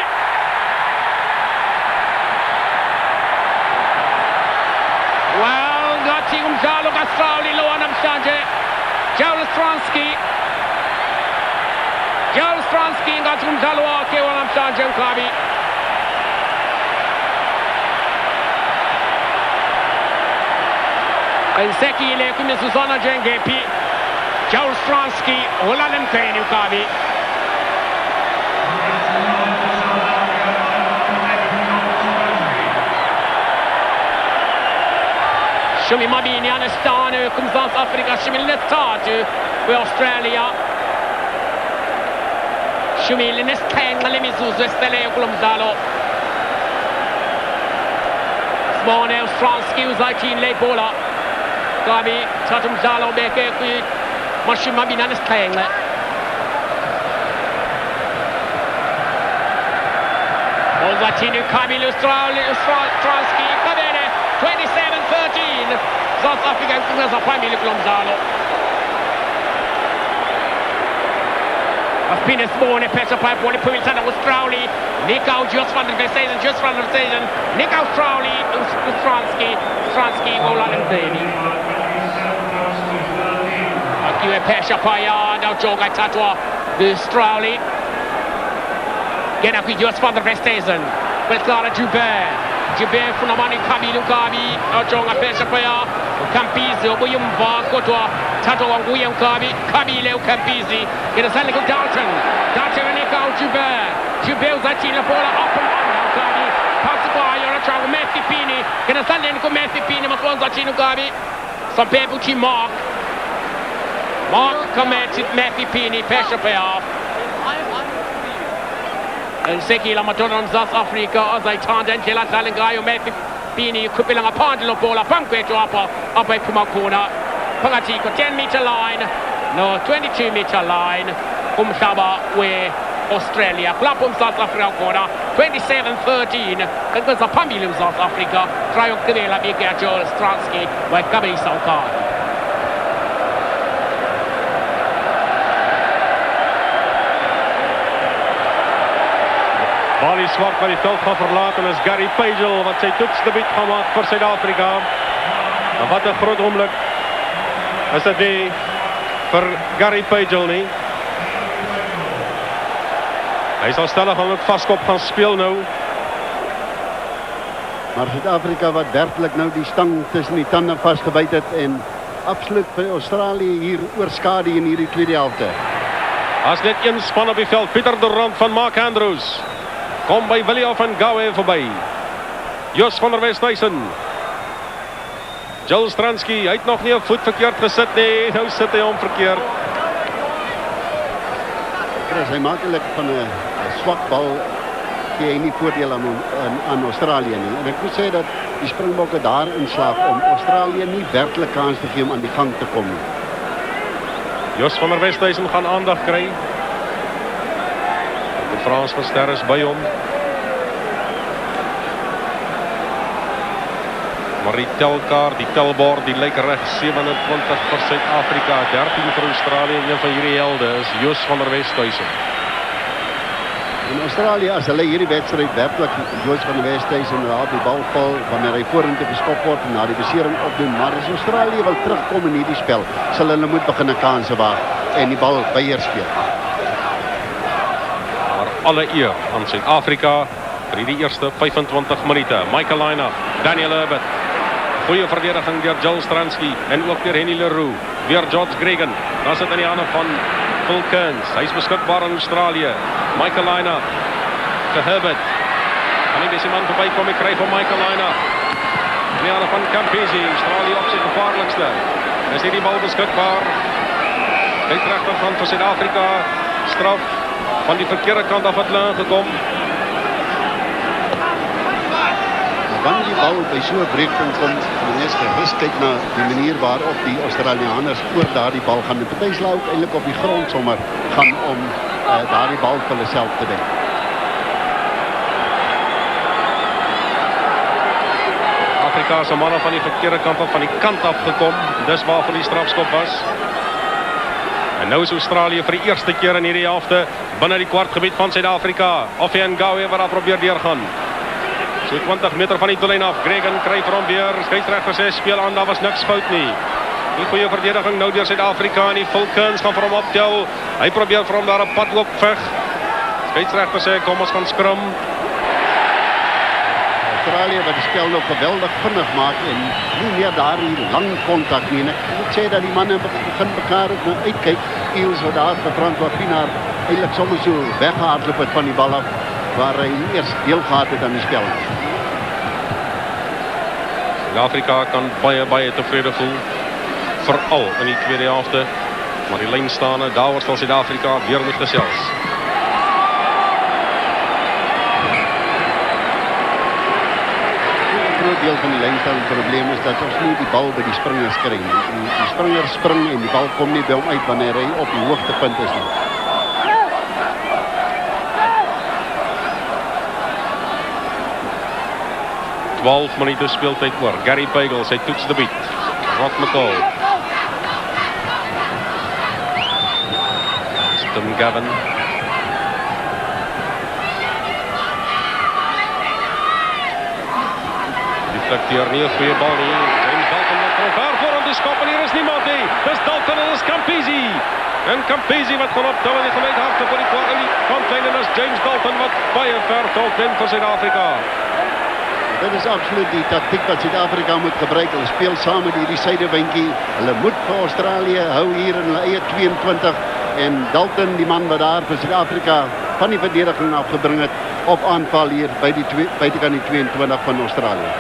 well got him Jaluga Slowly low on Sanje Joel Stransky got him Jalwa Kewanam Sanjam Kabi. And Seki Lekumi Susana Jengepi. Joel Stransky, Olalan Kane Kabi. Shumi Mabini Anastano comes South Africa, Shumi Letatu with Australia. Shumi Linus Kang, Malimizus, Estele Kulumzalo. Smone, Stransky, Uzaitin, Le Bola. Gabi, Tatum Zalo, Beke, Mashim Mabini Anastano. Ozatinu, Kabi, Stransky, Kabene, 27-13. South Africa has a family Glomzalo. Venus Morning, Petra Pipe, one Pumitana was Crowley, Nico just from the station, Nico Crowley, Stransky, Roland and Baby. Akiwe Pesha Paya, now Joga Tatwa, the Strowley. Get up with just from the station, but Clara Jubert from the money, Kabi Lukabi, Jonga Pesha Paya, Campizi, William Van Kotwa, Tato and William Kabi Leo Campizi, in a Salico Dalton and Nico Jubert Zatina Pola up and down Kabi, Passify, or a child Messi Pini, in a Salico Messi Pini, Mafonza Chino Kabi, some people Mark commented Messi Pini, Pesha Paya. And Seki Lamaton South Africa, as I turned and Kela Salingayo Messi Pini, Kupilang a Pandalo Pola, Pankwe to upper Pumakuna. Pagati 10-meter line, no 22-meter line. Umshaba where Australia. Klapum South Africa corner. 27-13. Because the Pambilum South Africa. Trial Kavela Bika Joel Stransky by Kabi Saukar. Bali Swart wat die veld gaan verlaat en is Gary Pagel wat sy toetsdebuut gaan maak vir Suid-Afrika. En wat 'n groot oomblik is dit nie vir Gary Pagel nie. Hy sal stellig ook vaskop gaan speel nou. Maar Suid-Afrika wat werklik nou die stang tussen die tande vasgebyt het en absoluut vir Australië hier oorskadu in hierdie tweede helfte. As net een span op die veld, Pieter Durant van Mark Andrews. Kom by William van Gaue verby. Jos van der Westhuizen. Joel Stransky, hy het nog nie 'n voet verkeerd gesit nie. Nou sit hy hom verkeerd. Chris, hy maak eintlik van 'n swak bal gee hy nie voordeel aan Australië nie. En ek moet sê dat die Springbokke daar inslaag om Australië nie werklik kans te gee om aan die gang te kom nie. Jos van der Westhuizen gaan aandag kry. De Frans van Ster is by hom. Maar die telkaart, die telbord, die lyk reg. 27 vir Suid-Afrika, 13 vir Australië. En een van hierdie helde is Jos van der Westhuizen. In Australië, as hulle hierdie wedstryd werklik Jos van der Westhuizen raak die bal val wanneer hy vorentoe geskop word en na die besering opdoen. Maar as Australië wil terugkom in hierdie spel, sal hulle moet begin 'n kanse waag en die bal beheer speel. Alle eer aan Suid-Afrika vir die eerste 25 minute. Michael Laina, Daniel Herbert. Goeie verdediging deur Joel Stransky en ook deur Henny Leroux. Weer George Gregan. Dan sit in die hande van Phil Kearns. Hy is beskikbaar in Australië. Michael Laina te Herbert. Kan nie deze man voorbij kom, ek kry van Michael Laina. In die hande van Campese. Australië op sy gevaarlikste. Is hier die bal beskikbaar. Uitrechter van Suid-Afrika. Straf. Van die verkeerde kant af het hulle ingekom. Wanneer die bal by so 'n breekpunt kom, moet mens gerus kyk na die manier waarop die Australiërs oor daardie bal gaan. Die party sla ook eintlik op die grond sommer gaan om daardie bal vir hulle self te wen. Afrika se manne van die verkeerde kant af, van die kant af gekom. Dis waarvan die strafskop was. En nou is Australië vir die eerste keer in hierdie helfte binne die kwartgebied van Suid-Afrika. Ofian Gawe wat daar probeer deurgaan. So 20 meter van die doellyn af. Gregan kry vir hom weer. Skeieregter sê speel aan, daar was niks fout nie. Die goeie verdediging nou deur Suid-Afrika en die Vulcans gaan vir hom optel. Hy probeer vir hom daar 'n pad ook veg. Skeieregter sê kom ons gaan skrum. Australië wat die spel nou geweldig vinnig maak en nie meer daardie lang kontak nie. En ek moet sê dat die manne begin mekaar ook nou uitkyk. Eels wat daar vir Francois Pienaar eintlik sommer so weggehardloop het van die bal af waar hy eers deel gehad het aan die spel. Suid-Afrika kan baie tevrede voel. Veral in die tweede helfte. Maar die lyn staande, daar sal Suid-Afrika weer moet gesels. Deel van die lynstelling probleem is dat ons nie die bal by die springers kry nie. Die springers spring en die bal kom nie by hom uit wanneer hy op die hoogtepunt is nie. Twaalf minute speeltyd oor. Gary Pagel sy toetsdebuut. Rock McCall. Tim Gavin. Hier nie 'n goeie bal nie. James Dalton wat daar voor om die skop en hier is niemand nie. Dis Dalton en dis Campese. En Campese wat gaan optel en die gemeente harte voor die kwart in die kantlyn en is James Dalton wat baie ver tot wen vir Suid-Afrika. Dit is absoluut die taktiek wat Suid-Afrika moet gebruik. Hulle speel saam met hierdie suidewindjie. Hulle moet vir Australië hou hier in hulle eie 22 en Dalton die man wat daar vir Suid-Afrika van die verdediging afgebring het op aanval hier by die buitekant die 22 van Australië.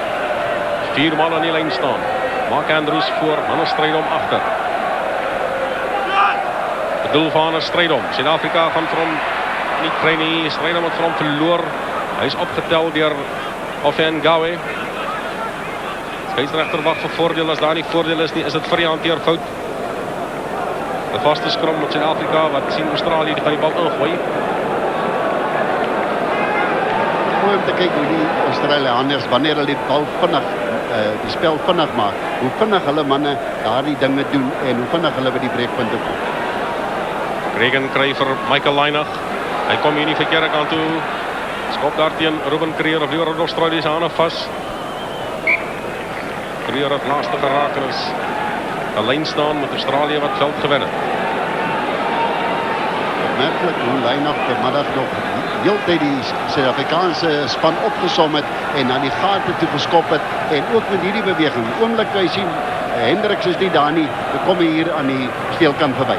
4 man aan die lyn staan. Mark Andrews voor, Hannes Strydom agter. Bedoel van Hannes Strydom. Suid-Afrika gaan vir hom nie kry nie. Strydom het vir hom verloor. Hy is opgetel deur Ofian Gawe. Skeieregter wag vir voordeel. As daar nie voordeel is nie, is dit vir die hanteerfout. 'n Vaste skrum met Suid-Afrika wat sien Australië die gaan die bal ingooi. mooi om te kyk hoe die Australiërs wanneer hulle die bal vinnig die spel vinnig maak, hoe vinnig hulle manne daardie dinge doen en hoe vinnig hulle by die breekpunte kom. Regan kry vir Michael Lynagh. Hy kom hier nie verkeerde kant toe. Skop daar teen Ruben Creer of liewer Australië se hande vas. Creer het laaste geraak en is 'n lyn staan met Australië wat veld gewen het. Opmerkelijk hoe Lynagh vanmiddag nog heeltyd die Suid-Afrikaanse span opgesom het en na die gate toe geskop het en ook met hierdie beweging. Oomblik kan jy sien, Hendricks is nie daar nie, hy kom hier aan die steelkant verby.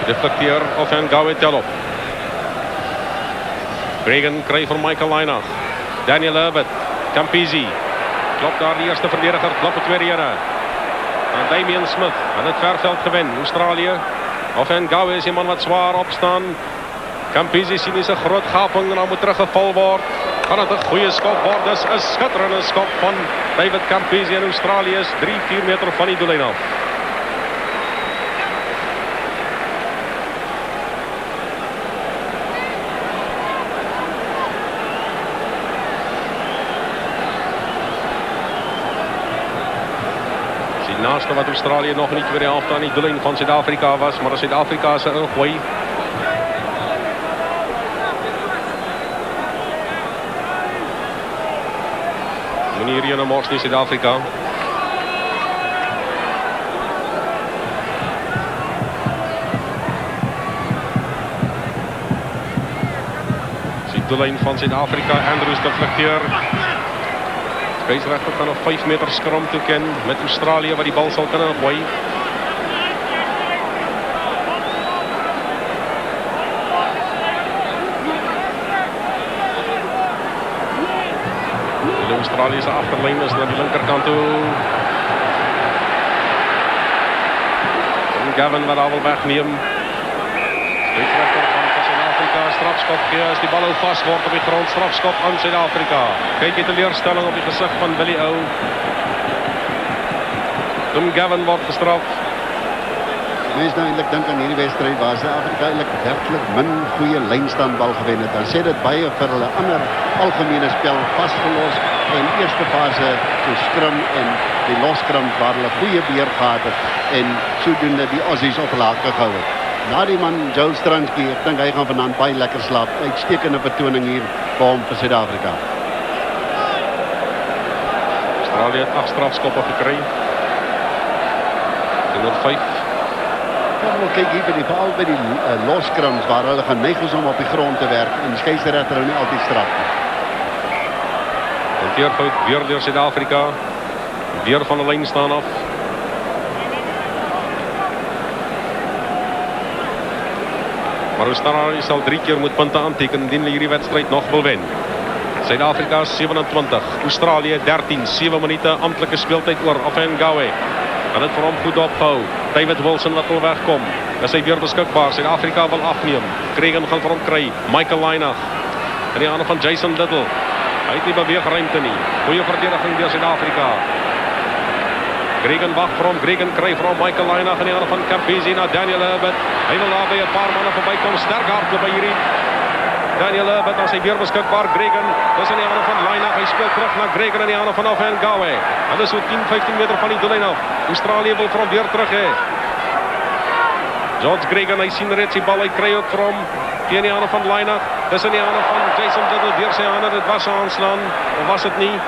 Deflecteer of Ngawe tel op. Regan kry vir Michael Lynagh. Daniel Herbert, Campisi. Klop daar die eerste verdediger, klop het tweede ene. En Damian Smith, aan het verveld gewen. Australië, of Ngawe is iemand wat zwaar opstaan. Campisi sien is 'n groot gaping en dan moet teruggeval word. Kan het 'n goeie skop word? Dis 'n skitterende skop van David Campisi en Australië is 3-4 meter van die doellyn af. Naaste wat Australië nog in die tweede helft aan die doellyn van Suid-Afrika was, maar Suid-Afrika se ingooi. Meneer hier in Mors nie Suid-Afrika. Die doellyn van Suid-Afrika, Andrews deflecteer. Spysregter kan 'n 5 meter skram toeken met Australië wat die bal sal kan ingooi. Die Australië se agterlyn is na die linkerkant toe. En Gavin wat al wil wegneem. Spysregter van Suid-Afrika strafskop gee as die bal hou vas word op die grond, strafskop aan Suid-Afrika. Kyk jy teleurstelling op die gesig van Willie Ou. Tom Gavin word gestraf. Mens nou eintlik dink aan hierdie wedstryd waar Suid-Afrika eintlik werklik min goeie lynstaanbal gewen het. Dan sê dit baie vir hulle ander algemene spel vasgelos en eerste fase so skrum en die loskrum waar hulle goeie beheer gehad het en sodoende die Aussies op hulle hakke gehou het. Na die man Joe Stransky, ek dink hy gaan vanaand baie lekker slaap. Uitstekende vertoning hier vir hom vir Suid-Afrika. Australië het 8 strafskoppe gekry. 105. Kom kyk hier by die veral by die loskrums waar hulle geneig is om op die grond te werk en die skeieregter hou nie altyd straf nie. Hanteerfout weer deur Suid-Afrika. Weer van die lyn staan af. Maar Australië sal 3 keer moet punte aanteken indien hulle hierdie wedstryd nog wil wen. Suid-Afrika 27, Australië 13, 7 minute amptelike speeltyd oor. Of Ngawe kan dit vir hom goed ophou. David Wilson wat wil wegkom. Is hy weer beskikbaar? Suid-Afrika wil afneem. Cregan gaan vir hom kry. Michael Lynagh in die hande van Jason Little. Hy het nie beweegruimte nie. Goeie verdediging deur Suid-Afrika. Cregan wag vir hom, Cregan kry vir hom Michael Lynagh in die hande van Campisi na Daniel Herbert. Hy wil daar by 'n paar manne verbykom, sterk hardloop by hierdie Daniel Herbert as hy weer beskikbaar. Cregan, dis in die hande van Lynagh. Hy speel terug na Cregan in die hande van Ngawe. Hulle is so 10-15 meter van die doellyn af. Australië wil vir hom weer terug hê. George Cregan, hy sien reeds die bal, hy kry ook vir hom teen die hande van Lynagh. Dis in die hande van Jason Little deur sy hande. Dit was 'n aanslaan, of was dit nie?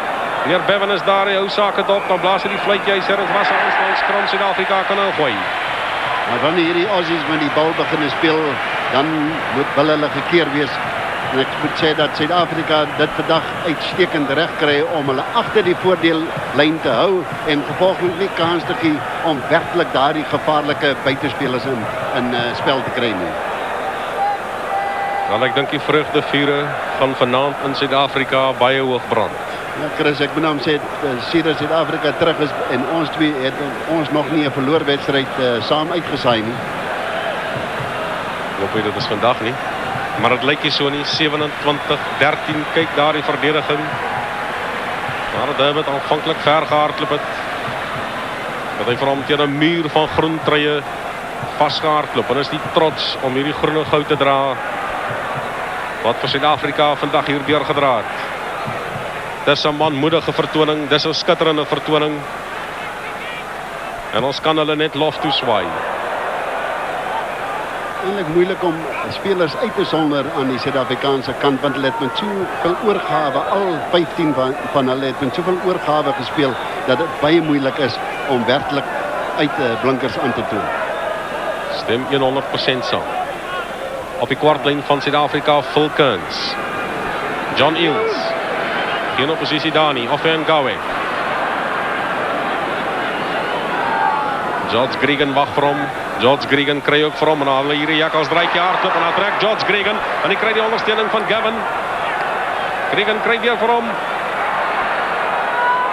Meneer Bevan is daar, hy hou sake dop, dan blaas hy die fluitjie, hy sê dit was 'n aanslaan, skram Suid-Afrika kan ingooi. Maar wanneer hierdie Aussies met die bal begin speel, dan wil hulle gekeer wees. En ek moet sê dat Suid-Afrika dit vandag uitstekend reg kry om hulle agter die voordeellyn te hou en gevolglik nie kans te gee om werklik daardie gevaarlike buitespelers in spel te kry nie. Wel, ek dink die vreugdevure van vanaand in Suid-Afrika baie hoog brand. Ja, Chris, ek moet nou sê, sedert Suid-Afrika terug is en ons twee het ons nog nie 'n verloor wedstryd saam uitgesaai nie. Hoop jy dit is vandag nie. Maar dit lyk nie so nie. 27-13, kyk daar die verdediging. Maar dit het aanvanklik ver gehardloop het. Dat hy vir hom teen 'n muur van groen truie vasgehardloop en is die trots om hierdie groene goud te dra wat vir Suid-Afrika vandag hier deurgedra het. Dis 'n manmoedige vertoning, dis 'n skitterende vertoning. En ons kan hulle net lof toeswaai. Eintlik moeilik om spelers uit te sonder aan die Suid-Afrikaanse kant, want hulle het met soveel oorgawe, al 15 van hulle het met soveel oorgawe gespeel, dat dit baie moeilik is om werklik uit blinkers aan te toon. Stem 100% saam. Op die kwartlyn van Suid-Afrika, Phil Kearns. John Eales. Geen oppositie daar nie, Ofen Gawe. George Gregan wag vir hom. George Gregan kry ook vir hom. En dan hulle hierdie jakkals draaitjie hardloop en dan trek George Gregan. En hy kry die ondersteuning van Gavin. Gregan kry weer vir hom.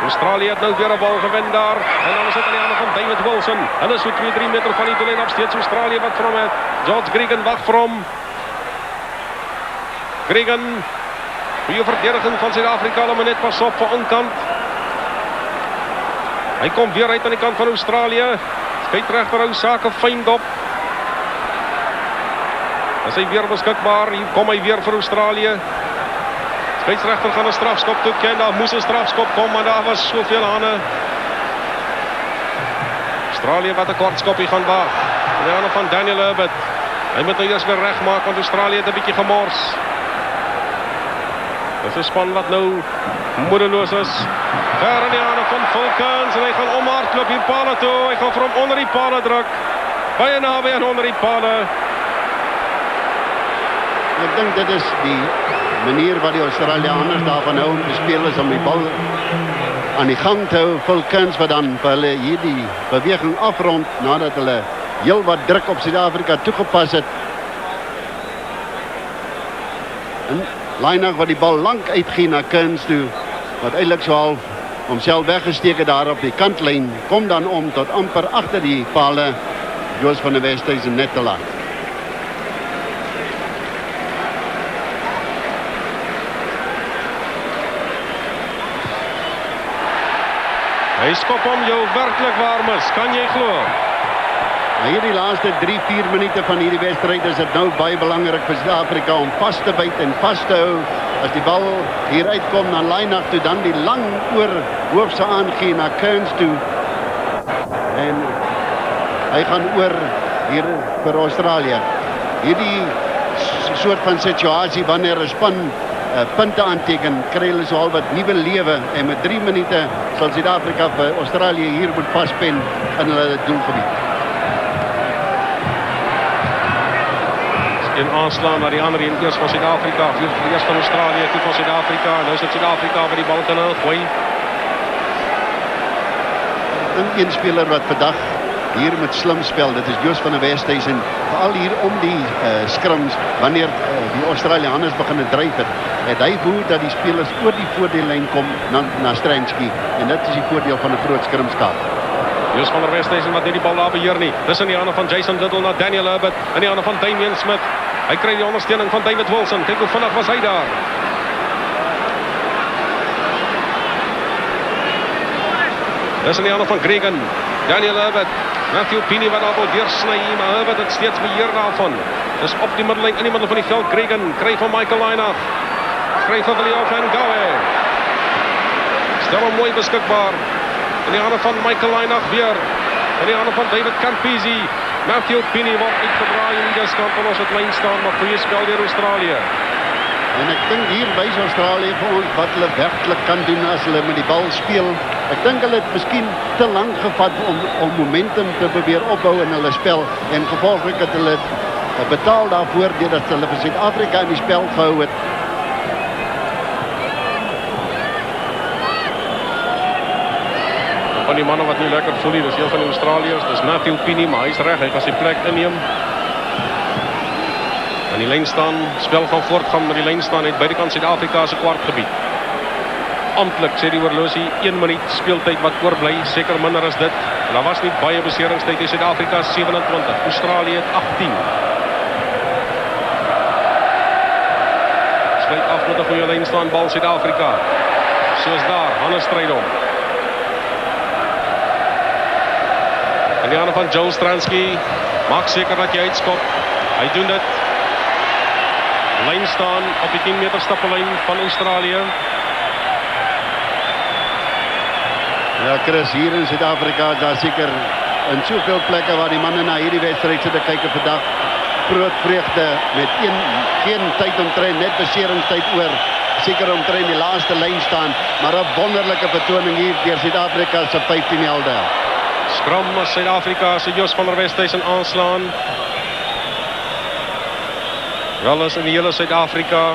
Australië het nou weer 'n bal gewen daar. En dan is dit aan die hande van David Wilson. Hulle is so 2-3 meter van die doellyn af, steeds Australië wat vir hom het. George Gregan wag vir hom. Gregan. Goeie verdediging van Suid-Afrika, hulle moet net pas op vir onkant. Hy kom weer uit aan die kant van Australië. Skeieregter hou sake fyn dop. Is hy weer beskikbaar? Hier kom hy weer vir Australië. Skeieregter gaan 'n strafskop toeken. Daar moes 'n strafskop kom, maar daar was soveel hande. Australië wat 'n kort skopie gaan waag. Die hande van Daniel Herbert. Hy moet nou eers weer regmaak, want Australië het 'n bietjie gemors. Dis 'n span wat nou moedeloos is. Ver in die hande van Phil Kearns en hy gaan omhardloop hier pale toe. Hy gaan vir hom onder die pale druk. Baie naby aan onder die pale. Ek dink dit is die manier wat die Australiërs daarvan hou om te speel is om die bal aan die gang te hou. Phil Kearns wat dan vir hulle hierdie beweging afrond nadat hulle heel wat druk op Suid-Afrika toegepas het. En Lainach wat die bal lank uitgee na Kearns toe, wat eintlik so half homself weggesteek het daar op die kantlyn, kom dan om tot amper agter die pale. Joos van der Westhuizen net te laat. Hy skop hom jou werklik warm is, kan jy glo? Hierdie laaste 3-4 minute van hierdie wedstryd is dit nou baie belangrik vir Suid-Afrika om vas te byt en vas te hou. As die bal hier uitkom na Lainach toe, dan die lang oor hoofse aangee na Kearns toe. En hy gaan oor hier vir Australië. Hierdie soort van situasie wanneer 'n span punte aanteken, kry hulle so al wat nuwe lewe en met 3 minute sal Suid-Afrika vir Australië hier moet vaspen in hulle doelgebied. En aanslaan na die ander een, eers van Suid-Afrika, eers van Australië, toe van Suid-Afrika, en nou is dit Suid-Afrika wat die bal kan gooi. Een speler wat vandag hier met slim spel, dit is Joos van der Westhuizen, veral hier om die scrims, wanneer die Australiërs begin dryf het hy voel dat die spelers oor die voordeellyn kom na Stransky, en dit is die voordeel van 'n groot skrimskaap. Joos van der Westhuizen wat nie die bal daar beheer nie. Dis in die hande van Jason Little na Daniel Herbert, in die hande van Damian Smith. Hy kry die ondersteuning van David Wilson. Kyk hoe vinnig was hy daar. Dis in die hande van Gregan. Daniel Herbert. Matthew Pini wat daar wil deursny, maar Herbert het steeds beheer daarvan. Dis op die middellyn, in die middel van die veld. Gregan kry van Michael Lainach. Kry van Ofen Gawe. Stel hom mooi beskikbaar. In die hande van Michael Lainach weer. In die hande van David Campisi. Matthew Pini word uitgedraai in die diskant en ons het lyn staan, maar goeie spel deur Australië. En ek dink hier wys Australië vir ons wat hulle werklik kan doen as hulle met die bal speel. Ek dink hulle het miskien te lank gevat om momentum te probeer opbou in hulle spel en gevolglik het hulle betaal daarvoor deurdat hulle vir Suid-Afrika in die spel gehou het. Van die manne wat nie lekker voel nie, dis een van die Australiërs, dis Matthew Pini, maar hy's reg, hy gaan sy plek inneem. Aan die lyn staan, spel gaan voortgaan met die lyn staan uit buitekant Suid-Afrika se kwartgebied. Amptelik sê die oorlosie 1 minuut speeltyd wat oorbly, seker minder as dit. En daar was nie baie beseringstyd in Suid-Afrika 27, Australië 18. Sluit af met 'n goeie lyn staan bal Suid-Afrika. Soos daar, Hannes Strydom. In die hande van Joel Stransky. Maak seker dat jy uitskop. Hy doen dit. Lyn staan op die 10 meter stappellyn van Australië. Ja, Chris, hier in Suid-Afrika is daar seker in soveel plekke waar die manne na hierdie wedstryd sit te kyk vandag. Groot vreugde met geen tyd omtrent, net beseringstyd oor. Seker omtrent die laaste lyn staan, maar 'n wonderlike vertoning hier deur Suid-Afrika se 15 helde. Skram as Suid-Afrika se Jos van der Westhuizen aanslaan. Wel is in die hele Suid-Afrika.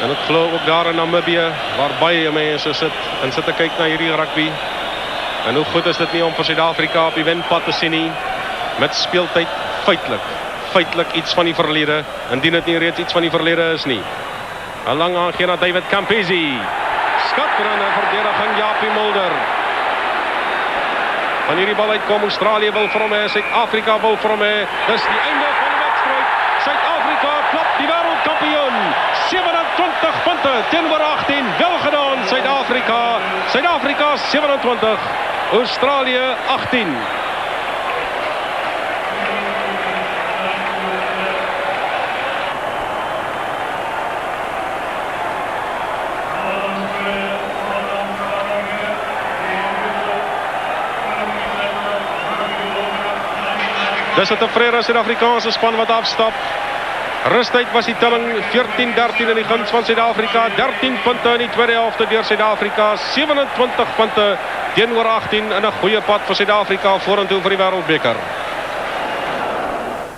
En ek glo ook daar in Namibië, waar baie mense sit en sit te kyk na hierdie rugby. En hoe goed is dit nie om vir Suid-Afrika op die wenpad te sien nie. Met speeltyd feitelik iets van die verlede, indien dit nie reeds iets van die verlede is nie. 'n Lang aangee na David Campisi. Skatbrande verdediging Japie Mulder. Van hierdie bal uitkom, Australië wil vir hom hê, Suid-Afrika wil vir hom hê. Dis die einde van die wedstryd. Suid-Afrika klop die wêreldkampioen. 27 punte teenoor 18. Wel gedaan Suid-Afrika. Suid-Afrika 27, Australië 18. Dis 'n tevrede Suid-Afrikaanse span wat afstap. Rustyd was die telling 14-13 in die guns van Suid-Afrika. 13 punte in die tweede helfte deur Suid-Afrika. 27 punte teenoor 18 in 'n goeie pad vir Suid-Afrika vorentoe vir die Wêreldbeker.